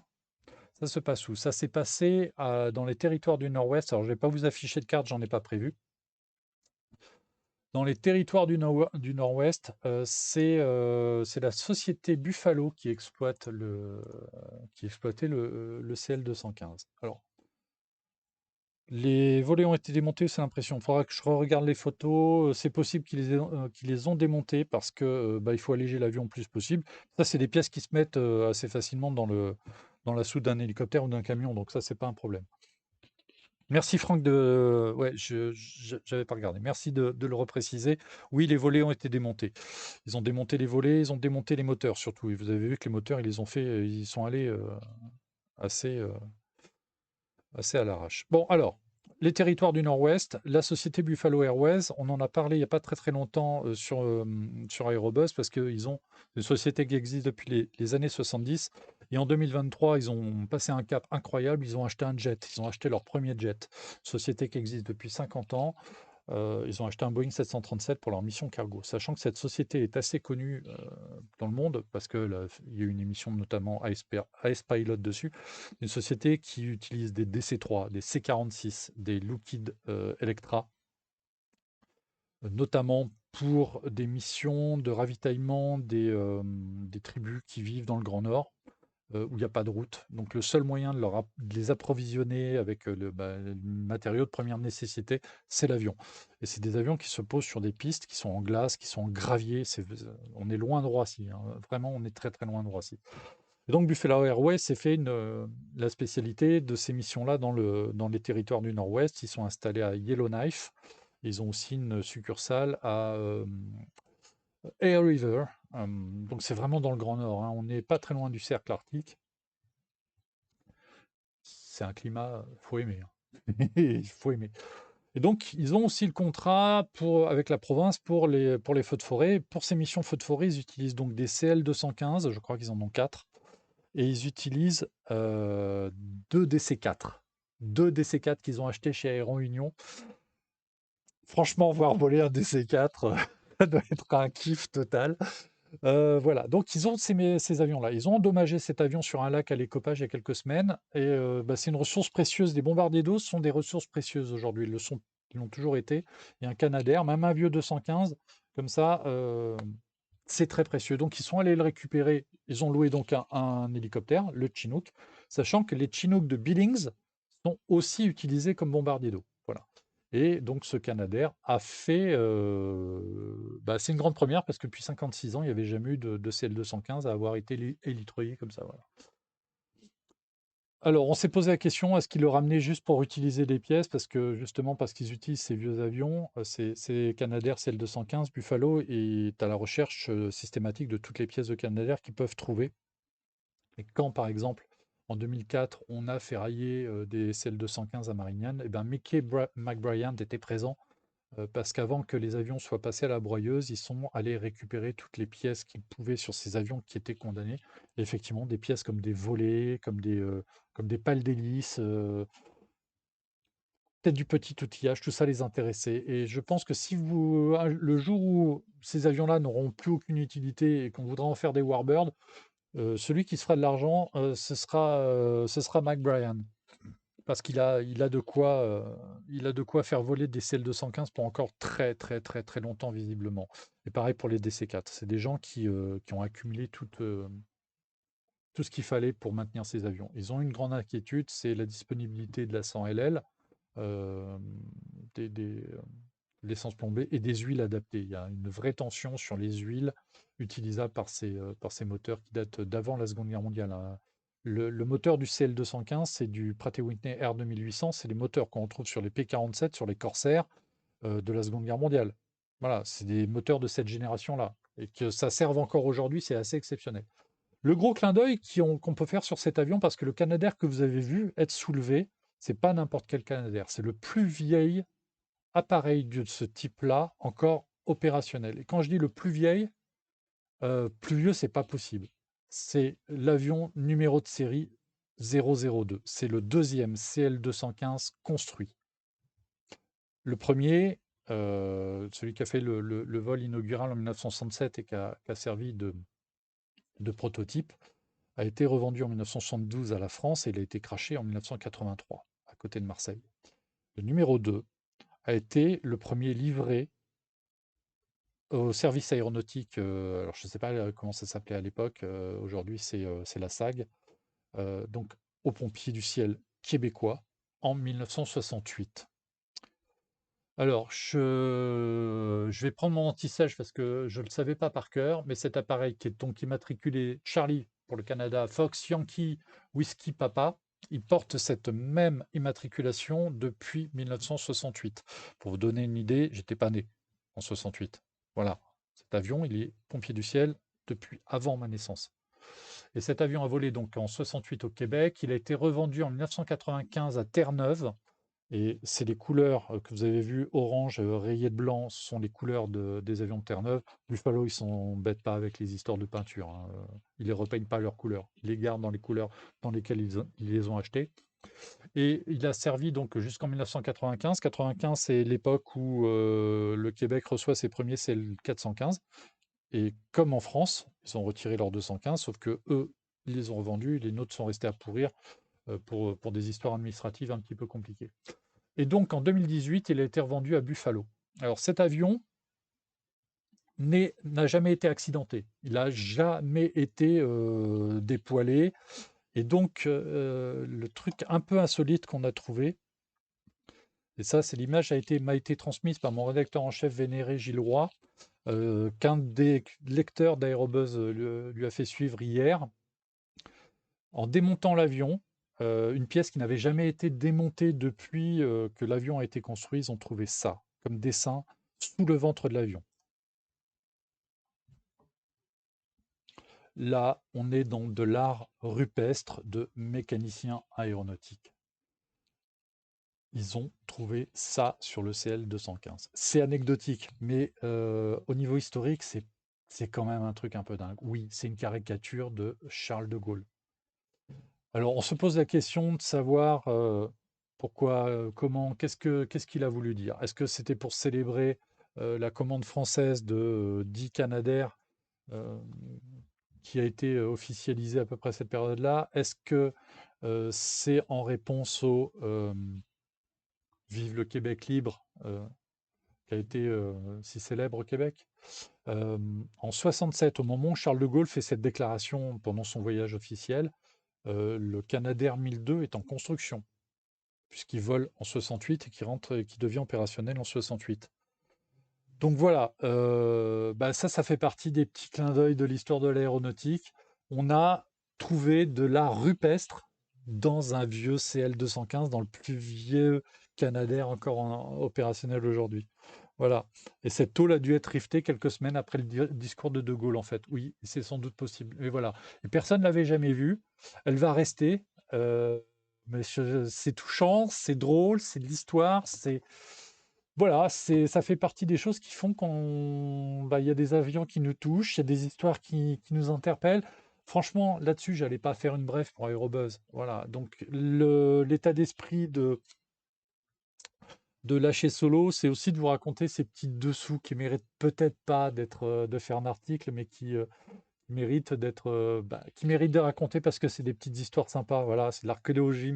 Ça se passe où? Ça s'est passé dans les territoires du Nord-Ouest. Alors, je ne vais pas vous afficher de carte, j'en ai pas prévu. Dans les territoires du Nord-Ouest, c'est la société Buffalo qui exploitait le CL215. Alors, les volets ont été démontés, c'est l'impression. Il faudra que je regarde les photos. C'est possible qu'ils les ont démontés parce que il faut alléger l'avion le plus possible. Ça, c'est des pièces qui se mettent assez facilement dans la soute d'un hélicoptère ou d'un camion, donc ça, c'est pas un problème. Merci Franck de... Ouais, je n'avais pas regardé. Merci de le repréciser. Oui, les volets ont été démontés. Ils ont démonté les volets, ils ont démonté les moteurs surtout. Et vous avez vu que les moteurs, ils les ont fait, ils sont allés assez, assez à l'arrache. Bon, alors, les territoires du Nord-Ouest, la société Buffalo Airways, on en a parlé il n'y a pas très très longtemps sur Aerobus parce qu'ils ont une société qui existe depuis les années 70. Et en 2023, ils ont passé un cap incroyable. Ils ont acheté un jet. Ils ont acheté leur premier jet. Société qui existe depuis 50 ans. Ils ont acheté un Boeing 737 pour leur mission cargo, sachant que cette société est assez connue dans le monde, parce qu'il y a eu une émission notamment Ice Pilot dessus, une société qui utilise des DC-3, des C-46, des Lockheed Electra, notamment pour des missions de ravitaillement des tribus qui vivent dans le Grand Nord, où il n'y a pas de route. Donc le seul moyen de les approvisionner avec le matériau de première nécessité, c'est l'avion. Et c'est des avions qui se posent sur des pistes qui sont en glace, qui sont en gravier. On est loin de Roissy, hein. Vraiment, on est très très loin de Roissy. Et donc Buffalo Airways s'est fait la spécialité de ces missions-là dans les territoires du Nord-Ouest. Ils sont installés à Yellowknife. Ils ont aussi une succursale à Air River. Donc c'est vraiment dans le Grand Nord, hein. On n'est pas très loin du cercle arctique. C'est un climat, faut aimer, hein. Il faut aimer. Et donc, ils ont aussi le contrat avec la province pour les feux de forêt. Pour ces missions feux de forêt, ils utilisent donc des CL215, je crois qu'ils en ont 4, et ils utilisent 2 DC-4. 2 DC-4 qu'ils ont achetés chez Aéron Union. Franchement, voir voler un DC-4, ça doit être un kiff total. Voilà, donc ils ont ces avions-là. Ils ont endommagé cet avion sur un lac à l'écopage il y a quelques semaines. Et c'est une ressource précieuse. Les bombardiers d'eau sont des ressources précieuses aujourd'hui. Ils l'ont toujours été. Il y a un Canadair, même un vieux 215, comme ça, c'est très précieux. Donc ils sont allés le récupérer. Ils ont loué donc un hélicoptère, le Chinook, sachant que les Chinooks de Billings sont aussi utilisés comme bombardiers d'eau. Voilà. Et donc ce Canadair a fait, c'est une grande première parce que depuis 56 ans, il n'y avait jamais eu de CL215 à avoir été élitroyé comme ça. Voilà. Alors, on s'est posé la question, est-ce qu'ils le ramenaient juste pour utiliser les pièces? Parce que justement, parce qu'ils utilisent ces vieux avions, c'est Canadair CL215 Buffalo est à la recherche systématique de toutes les pièces de Canadair qu'ils peuvent trouver. Et quand, par exemple, en 2004, on a ferraillé des CL215 à Marignane, et ben Mickey McBryant était présent parce qu'avant que les avions soient passés à la broyeuse, ils sont allés récupérer toutes les pièces qu'ils pouvaient sur ces avions qui étaient condamnés. Et effectivement, des pièces comme des volets, comme des pales d'hélice, peut-être du petit outillage, tout ça les intéressait. Et je pense que si le jour où ces avions-là n'auront plus aucune utilité et qu'on voudra en faire des Warbirds, celui qui se fera de l'argent, ce sera Mac Bryan. Parce il a de quoi faire voler des CL-215 pour encore très, très, très, très longtemps, visiblement. Et pareil pour les DC-4. C'est des gens qui ont accumulé tout ce qu'il fallait pour maintenir ces avions. Ils ont une grande inquiétude, c'est la disponibilité de la 100 LL, euh, des l'essence plombée et des huiles adaptées. Il y a une vraie tension sur les huiles utilisables par ces moteurs qui datent d'avant la Seconde Guerre mondiale, hein. Le moteur du CL215, c'est du Pratt & Whitney R2800, c'est les moteurs qu'on retrouve sur les P47, sur les Corsair de la Seconde Guerre mondiale. Voilà, c'est des moteurs de cette génération-là. Et que ça serve encore aujourd'hui, c'est assez exceptionnel. Le gros clin d'œil qu'on peut faire sur cet avion, parce que le Canadair que vous avez vu être soulevé, c'est pas n'importe quel Canadair, c'est le plus vieil appareil de ce type-là encore opérationnel. Et quand je dis le plus vieil, plus vieux, c'est pas possible. C'est l'avion numéro de série 002. C'est le deuxième CL-215 construit. Le premier, celui qui a fait le vol inaugural en 1967 et qui a servi de prototype, a été revendu en 1972 à la France et il a été crashé en 1983 à côté de Marseille. Le numéro 2 a été le premier livré au service aéronautique, alors je ne sais pas comment ça s'appelait à l'époque, aujourd'hui c'est la SAG, donc aux pompiers du ciel québécois en 1968. Alors, je vais prendre mon anti-sèche parce que je ne le savais pas par cœur, mais cet appareil qui est donc immatriculé Charlie pour le Canada, Fox Yankee Whiskey Papa, il porte cette même immatriculation depuis 1968. Pour vous donner une idée, j'étais pas né en 68. Voilà, cet avion, il est pompier du ciel depuis avant ma naissance. Et cet avion a volé donc en 68 au Québec. Il a été revendu en 1995 à Terre-Neuve. Et c'est les couleurs que vous avez vues, orange rayé de blanc, ce sont les couleurs des avions de Terre-Neuve. Buffalo, ils sont bêtes pas avec les histoires de peinture, hein. Ils les repeignent pas leurs couleurs. Ils les gardent dans les couleurs dans lesquelles ils les ont achetés. Et il a servi donc jusqu'en 1995. 95, c'est l'époque où le Québec reçoit ses premiers CL415. Et comme en France, ils ont retiré leurs 215, sauf que eux, ils les ont revendus. Les nôtres sont restés à pourrir pour des histoires administratives un petit peu compliquées. Et donc en 2018, il a été revendu à Buffalo. Alors cet avion n'a jamais été accidenté. Il n'a jamais été dépoilé. Et donc le truc un peu insolite qu'on a trouvé, et ça c'est l'image m'a été transmise par mon rédacteur en chef vénéré Gilles Roy, qu'un des lecteurs d'Aérobuzz lui a fait suivre hier. En démontant l'avion, une pièce qui n'avait jamais été démontée depuis que l'avion a été construit, ils ont trouvé ça comme dessin sous le ventre de l'avion. Là, on est dans de l'art rupestre de mécanicien aéronautique. Ils ont trouvé ça sur le CL215. C'est anecdotique, mais au niveau historique, c'est quand même un truc un peu dingue. Oui, c'est une caricature de Charles de Gaulle. Alors, on se pose la question de savoir pourquoi, comment, qu'est-ce qu'il a voulu dire. Est-ce que c'était pour célébrer la commande française de 10 Canadair euh, qui a été officialisée à peu près à cette période-là? Est-ce que c'est en réponse au Vive le Québec libre qui a été si célèbre au Québec? En 67, au moment où Charles de Gaulle fait cette déclaration pendant son voyage officiel, le Canadair 1002 est en construction, puisqu'il vole en 68 et qui devient opérationnel en 68. Donc voilà, ça fait partie des petits clins d'œil de l'histoire de l'aéronautique. On a trouvé de l'art rupestre dans un vieux CL215, dans le plus vieux Canadair encore opérationnel aujourd'hui. Voilà. Et cette tôle a dû être riftée quelques semaines après le discours de De Gaulle, en fait. Oui, c'est sans doute possible. Mais voilà. Et personne ne l'avait jamais vue. Elle va rester. euh, mais c'est touchant, c'est drôle, c'est de l'histoire, Voilà, ça fait partie des choses qui font il y a des avions qui nous touchent, il y a des histoires qui nous interpellent. Franchement, là-dessus, j'allais pas faire une brève pour Aérobuzz. Voilà, donc l'état d'esprit de lâcher solo, c'est aussi de vous raconter ces petits dessous qui méritent peut-être pas de faire un article, mais qui méritent qui méritent de raconter parce que c'est des petites histoires sympas. Voilà, c'est de l'archéologie.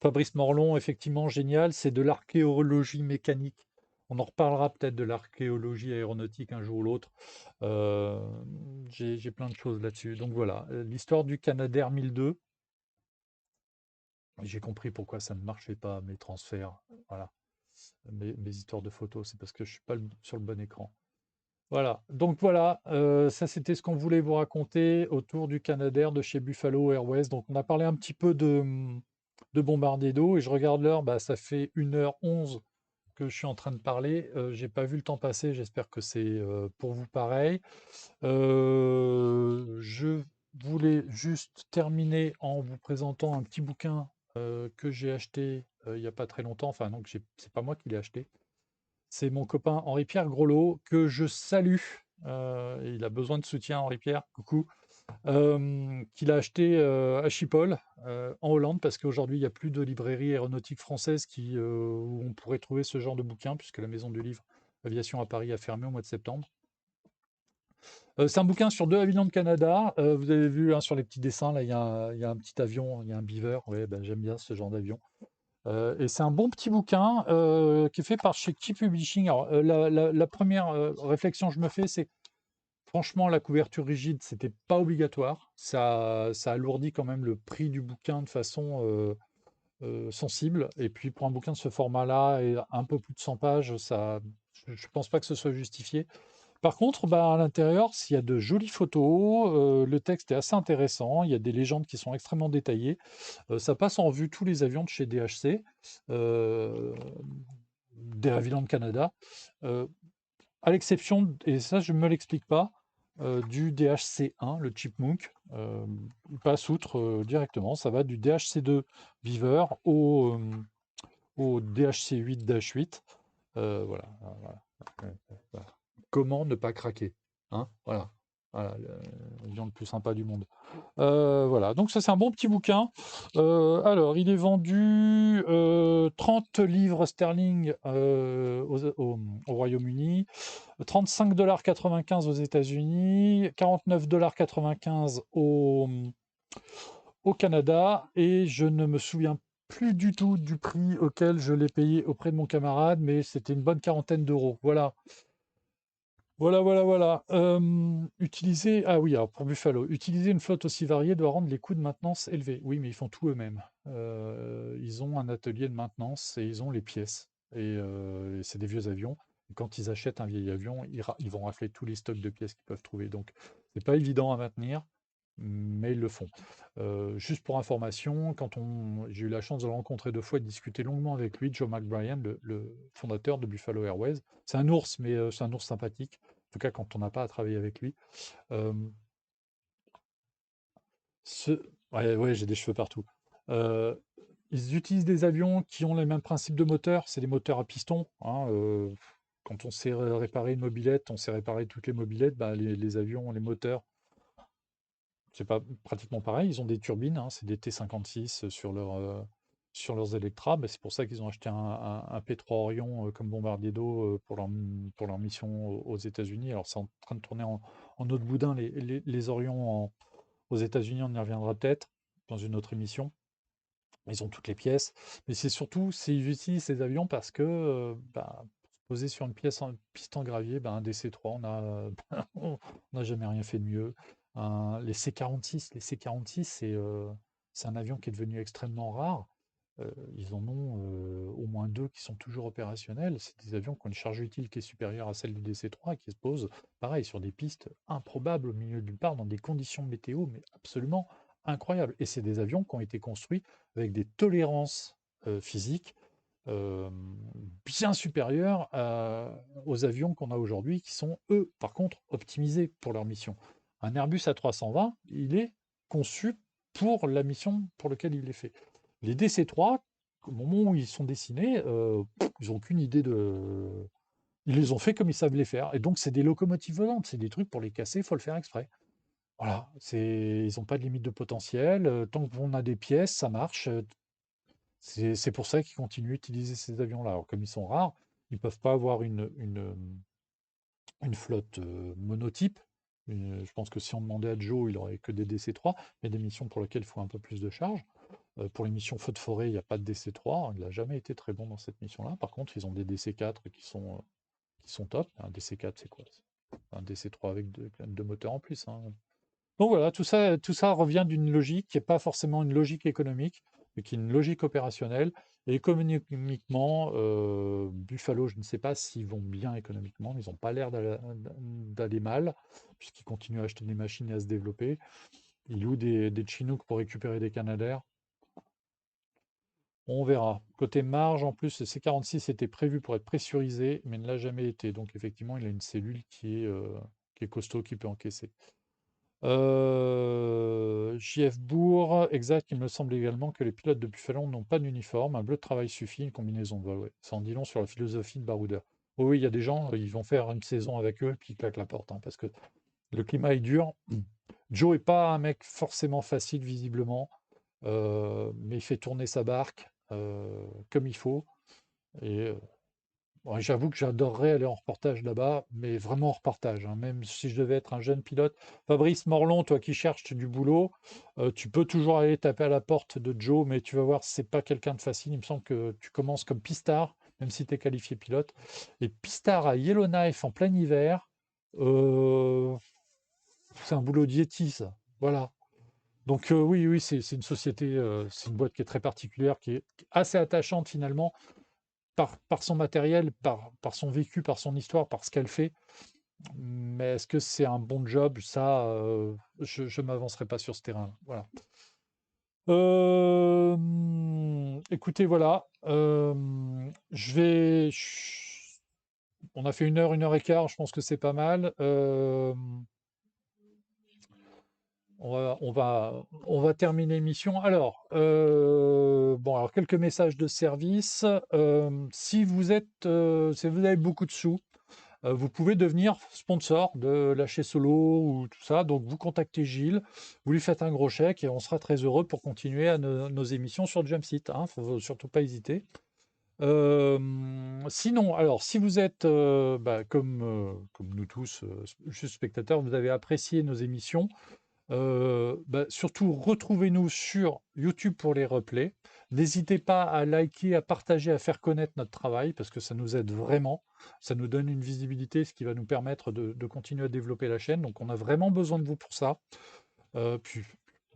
Fabrice Morlon, effectivement, génial. C'est de l'archéologie mécanique. On en reparlera peut-être de l'archéologie aéronautique un jour ou l'autre. Euh, j'ai plein de choses là-dessus. Donc voilà, l'histoire du Canadair 1002. J'ai compris pourquoi ça ne marchait pas, mes transferts. Voilà, mes histoires de photos, c'est parce que je suis pas sur le bon écran. Voilà, donc voilà, ça c'était ce qu'on voulait vous raconter autour du Canadair de chez Buffalo Airways. Donc on a parlé un petit peu de bombardier d'eau et je regarde l'heure, bah, ça fait 1h11 que je suis en train de parler. J'ai pas vu le temps passer, j'espère que c'est pour vous pareil. Je voulais juste terminer en vous présentant un petit bouquin que j'ai acheté il n'y a pas très longtemps. Enfin, donc c'est pas moi qui l'ai acheté. C'est mon copain Henri-Pierre Groslo que je salue. Il a besoin de soutien, Henri-Pierre. Coucou. Qu'il a acheté à Schiphol, en Hollande, parce qu'aujourd'hui, il n'y a plus de librairie aéronautique française où on pourrait trouver ce genre de bouquin, puisque la maison du livre Aviation à Paris a fermé au mois de septembre. C'est un bouquin sur 2 avions de Canada. Vous avez vu hein, sur les petits dessins, là, il y a un petit avion, il y a un beaver. Ouais, ben, j'aime bien ce genre d'avion. Et c'est un bon petit bouquin qui est fait par chez Key Publishing. Alors, la première réflexion que je me fais, c'est franchement, la couverture rigide, c'était pas obligatoire. Ça alourdit quand même le prix du bouquin de façon sensible. Et puis, pour un bouquin de ce format-là et un peu plus de 100 pages, je ne pense pas que ce soit justifié. Par contre, bah, à l'intérieur, s'il y a de jolies photos, le texte est assez intéressant, il y a des légendes qui sont extrêmement détaillées. Ça passe en revue tous les avions de chez DHC, euh, des Havilland Canada, euh, à l'exception, et ça je ne me l'explique pas, du DHC1, le Chipmunk. Il passe outre directement, ça va du DHC2 Beaver au DHC8-8. Voilà, voilà. Voilà. Comment ne pas craquer, hein? Voilà. Voilà, l'avion le plus sympa du monde. Voilà, donc ça c'est un bon petit bouquin. Alors, il est vendu 30 livres sterling au Royaume-Uni, 35,95 $ aux États-Unis, 49,95 $ au Canada, et je ne me souviens plus du tout du prix auquel je l'ai payé auprès de mon camarade, mais c'était une bonne quarantaine d'euros. Voilà. Voilà, voilà, voilà. Ah oui, alors pour Buffalo, utiliser une flotte aussi variée doit rendre les coûts de maintenance élevés. Oui, mais ils font tout eux-mêmes. Ils ont un atelier de maintenance et ils ont les pièces. Et c'est des vieux avions. Et quand ils achètent un vieil avion, ils vont rafler tous les stocks de pièces qu'ils peuvent trouver. Donc, c'est pas évident à maintenir, mais ils le font. Juste pour information, j'ai eu la chance de le rencontrer 2 fois et de discuter longuement avec lui, Joe McBrien, le fondateur de Buffalo Airways. C'est un ours, mais c'est un ours sympathique. En tout cas, quand on n'a pas à travailler avec lui. Euh, ce... Ouais, ouais, j'ai des cheveux partout. Euh, Ils utilisent des avions qui ont les mêmes principes de moteur. C'est des moteurs à piston, hein. Quand on sait réparer une mobilette, on sait réparer toutes les mobilettes. Bah, les avions, les moteurs, c'est pas pratiquement pareil. Ils ont des turbines, hein, c'est des T-56 sur leurs Electra. Bah, c'est pour ça qu'ils ont acheté un P-3 Orion comme bombardier d'eau pour leur mission aux États-Unis. Alors, c'est en train de tourner en eau de boudin les Orions aux États-Unis. On y reviendra peut-être dans une autre émission. Ils ont toutes les pièces. Mais c'est surtout, ils utilisent ces avions parce que bah, pour se poser sur une piste en gravier, bah, un DC-3, on n'a jamais rien fait de mieux. Les C-46, c'est un avion qui est devenu extrêmement rare. Ils en ont au moins 2 qui sont toujours opérationnels. C'est des avions qui ont une charge utile qui est supérieure à celle du DC-3 et qui se posent, pareil, sur des pistes improbables au milieu de nulle part, dans des conditions météo, mais absolument incroyables. Et c'est des avions qui ont été construits avec des tolérances physiques euh, bien supérieures aux avions qu'on a aujourd'hui, qui sont, eux, par contre, optimisés pour leur mission. Un Airbus A320, il est conçu pour la mission pour laquelle il est fait. Les DC-3, au moment où ils sont dessinés, ils ont aucune idée de ils les ont fait comme ils savent les faire et donc c'est des locomotives volantes, c'est des trucs pour les casser, il faut le faire exprès. Voilà, ils ont pas de limite de potentiel, tant qu'on a des pièces, ça marche, c'est pour ça qu'ils continuent à utiliser ces avions-là. Alors comme ils sont rares, ils peuvent pas avoir une flotte, monotype. Je pense que si on demandait à Joe, il aurait que des DC-3, mais des missions pour lesquelles il faut un peu plus de charge. Pour les missions feu de forêt, il n'y a pas de DC-3, il n'a jamais été très bon dans cette mission-là. Par contre, ils ont des DC-4 qui sont top. Un DC-4, c'est quoi? C'est un DC-3 avec 2 moteurs en plus, hein. Donc voilà, tout ça revient d'une logique qui est pas forcément une logique économique, mais qui est une logique opérationnelle. Et économiquement, Buffalo, je ne sais pas s'ils vont bien économiquement, mais ils n'ont pas l'air d'aller mal, puisqu'ils continuent à acheter des machines et à se développer. Ils louent des Chinooks pour récupérer des Canadair. On verra. Côté marge, en plus, le C-46 était prévu pour être pressurisé, mais ne l'a jamais été. Donc effectivement, il a une cellule qui est costaud, qui peut encaisser. JF Bourg, exact, il me semble également que les pilotes de Buffalo n'ont pas d'uniforme. Un bleu de travail suffit, une combinaison de vol, ouais. Ça en dit long sur la philosophie de Baroudeur. Oui, oui, il y a des gens, ils vont faire une saison avec eux, puis ils claquent la porte, hein, parce que le climat est dur. Joe est pas un mec forcément facile, visiblement, mais il fait tourner sa barque comme il faut. Et ouais, j'avoue que j'adorerais aller en reportage là-bas, mais vraiment en reportage, hein, même si je devais être un jeune pilote. Fabrice Morlon, toi qui cherches du boulot, tu peux toujours aller taper à la porte de Joe, mais tu vas voir, c'est pas quelqu'un de facile. Il me semble que tu commences comme pistard, même si tu es qualifié pilote. Et pistard à Yellowknife en plein hiver, euh, c'est un boulot de Yeti, ça. Voilà. Donc oui, oui, c'est une société, c'est une boîte qui est très particulière, qui est assez attachante finalement par son matériel, par son vécu, par son histoire, par ce qu'elle fait. Mais est-ce que c'est un bon job? Ça, je ne m'avancerai pas sur ce terrain. Voilà. Écoutez, voilà. On a fait une heure et quart. Je pense que c'est pas mal. On va terminer l'émission. Alors, bon, alors quelques messages de service. Si vous avez beaucoup de sous, vous pouvez devenir sponsor de Lâcher Solo ou tout ça. Donc, vous contactez Gilles, vous lui faites un gros chèque et on sera très heureux pour continuer à nos émissions sur Jumpseat, hein. Faut surtout pas hésiter. Sinon, alors, si vous êtes, comme nous tous, juste spectateurs, vous avez apprécié nos émissions, surtout, retrouvez-nous sur YouTube pour les replays. N'hésitez pas à liker, à partager, à faire connaître notre travail parce que ça nous aide vraiment. Ça nous donne une visibilité, ce qui va nous permettre de continuer à développer la chaîne. Donc, on a vraiment besoin de vous pour ça. Puis,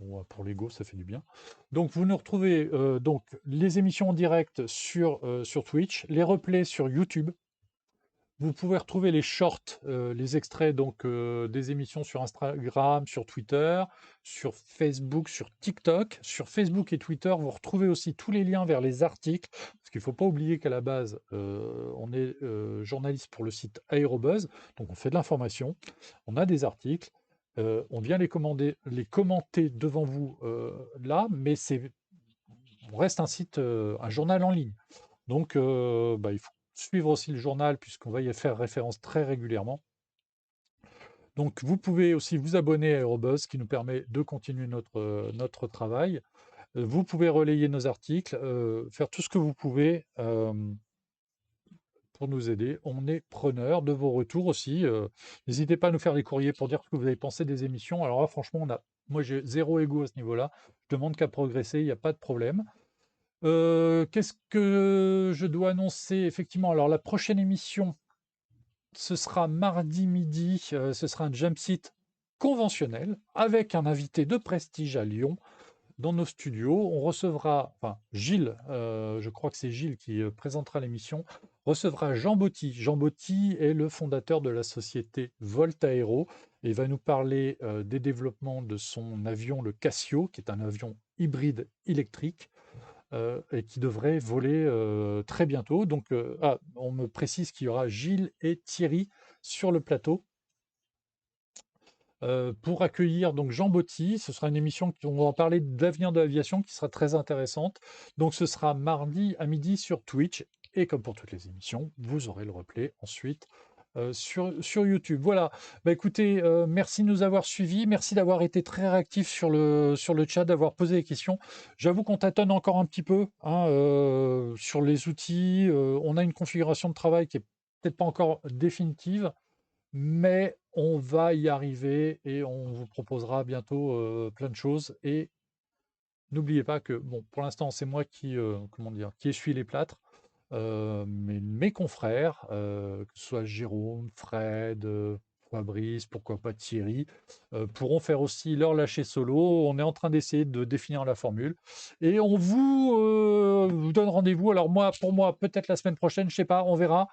bon, pour l'ego, ça fait du bien. Donc, vous nous retrouvez donc les émissions en direct sur Twitch, les replays sur YouTube. Vous pouvez retrouver les shorts, les extraits donc des émissions sur Instagram, sur Twitter, sur Facebook, sur TikTok. Sur Facebook et Twitter, vous retrouvez aussi tous les liens vers les articles, parce qu'il ne faut pas oublier qu'à la base, on est journaliste pour le site Aérobuzz, donc on fait de l'information, on a des articles, on vient les commenter devant vous là, mais on reste un site, un journal en ligne. Donc, il faut suivre aussi le journal puisqu'on va y faire référence très régulièrement. Donc, vous pouvez aussi vous abonner à Aérobuzz, qui nous permet de continuer notre travail. Vous pouvez relayer nos articles, faire tout ce que vous pouvez pour nous aider. On est preneur de vos retours aussi. N'hésitez pas à nous faire des courriers pour dire ce que vous avez pensé des émissions. Alors là, franchement, moi j'ai zéro ego à ce niveau-là. Je demande qu'à progresser, il n'y a pas de problème. Qu'est-ce que je dois annoncer? Effectivement, alors la prochaine émission, ce sera mardi midi, ce sera un jump seat conventionnel avec un invité de prestige à Lyon dans nos studios. On recevra, enfin Gilles, je crois que c'est Gilles qui présentera l'émission, recevra Jean Botti. Jean Botti est le fondateur de la société Volt Aero et va nous parler des développements de son avion, le Cassio, qui est un avion hybride électrique et qui devrait voler très bientôt. Donc, on me précise qu'il y aura Gilles et Thierry sur le plateau. pour accueillir donc Jean Botti. Ce sera une émission qui on va en parler de l'avenir de l'aviation qui sera très intéressante. Donc ce sera mardi à midi sur Twitch et comme pour toutes les émissions, vous aurez le replay ensuite, sur YouTube. Voilà. Bah, écoutez, merci de nous avoir suivis. Merci d'avoir été très réactifs sur le chat, d'avoir posé des questions. J'avoue qu'on tâtonne encore un petit peu, hein, sur les outils. On a une configuration de travail qui est peut-être pas encore définitive, mais on va y arriver et on vous proposera bientôt, plein de choses et n'oubliez pas que, bon, pour l'instant, c'est moi qui, comment dire? Qui essuie les plâtres, mais mes confrères, que ce soit Jérôme, Fred, Fabrice, pourquoi pas Thierry, pourront faire aussi leur lâcher solo. On est en train d'essayer de définir la formule et on vous donne rendez-vous. Alors moi, pour moi, peut-être la semaine prochaine, je sais pas, on verra.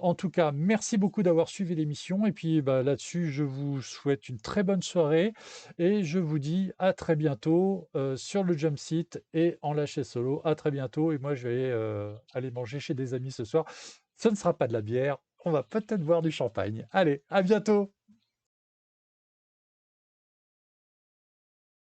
En tout cas, merci beaucoup d'avoir suivi l'émission et puis, bah, là-dessus, je vous souhaite une très bonne soirée et je vous dis à très bientôt, sur le Jump Seat et en lâcher solo. À très bientôt et moi je vais, aller manger chez des amis ce soir. Ce ne sera pas de la bière, on va peut-être boire du champagne. Allez, à bientôt!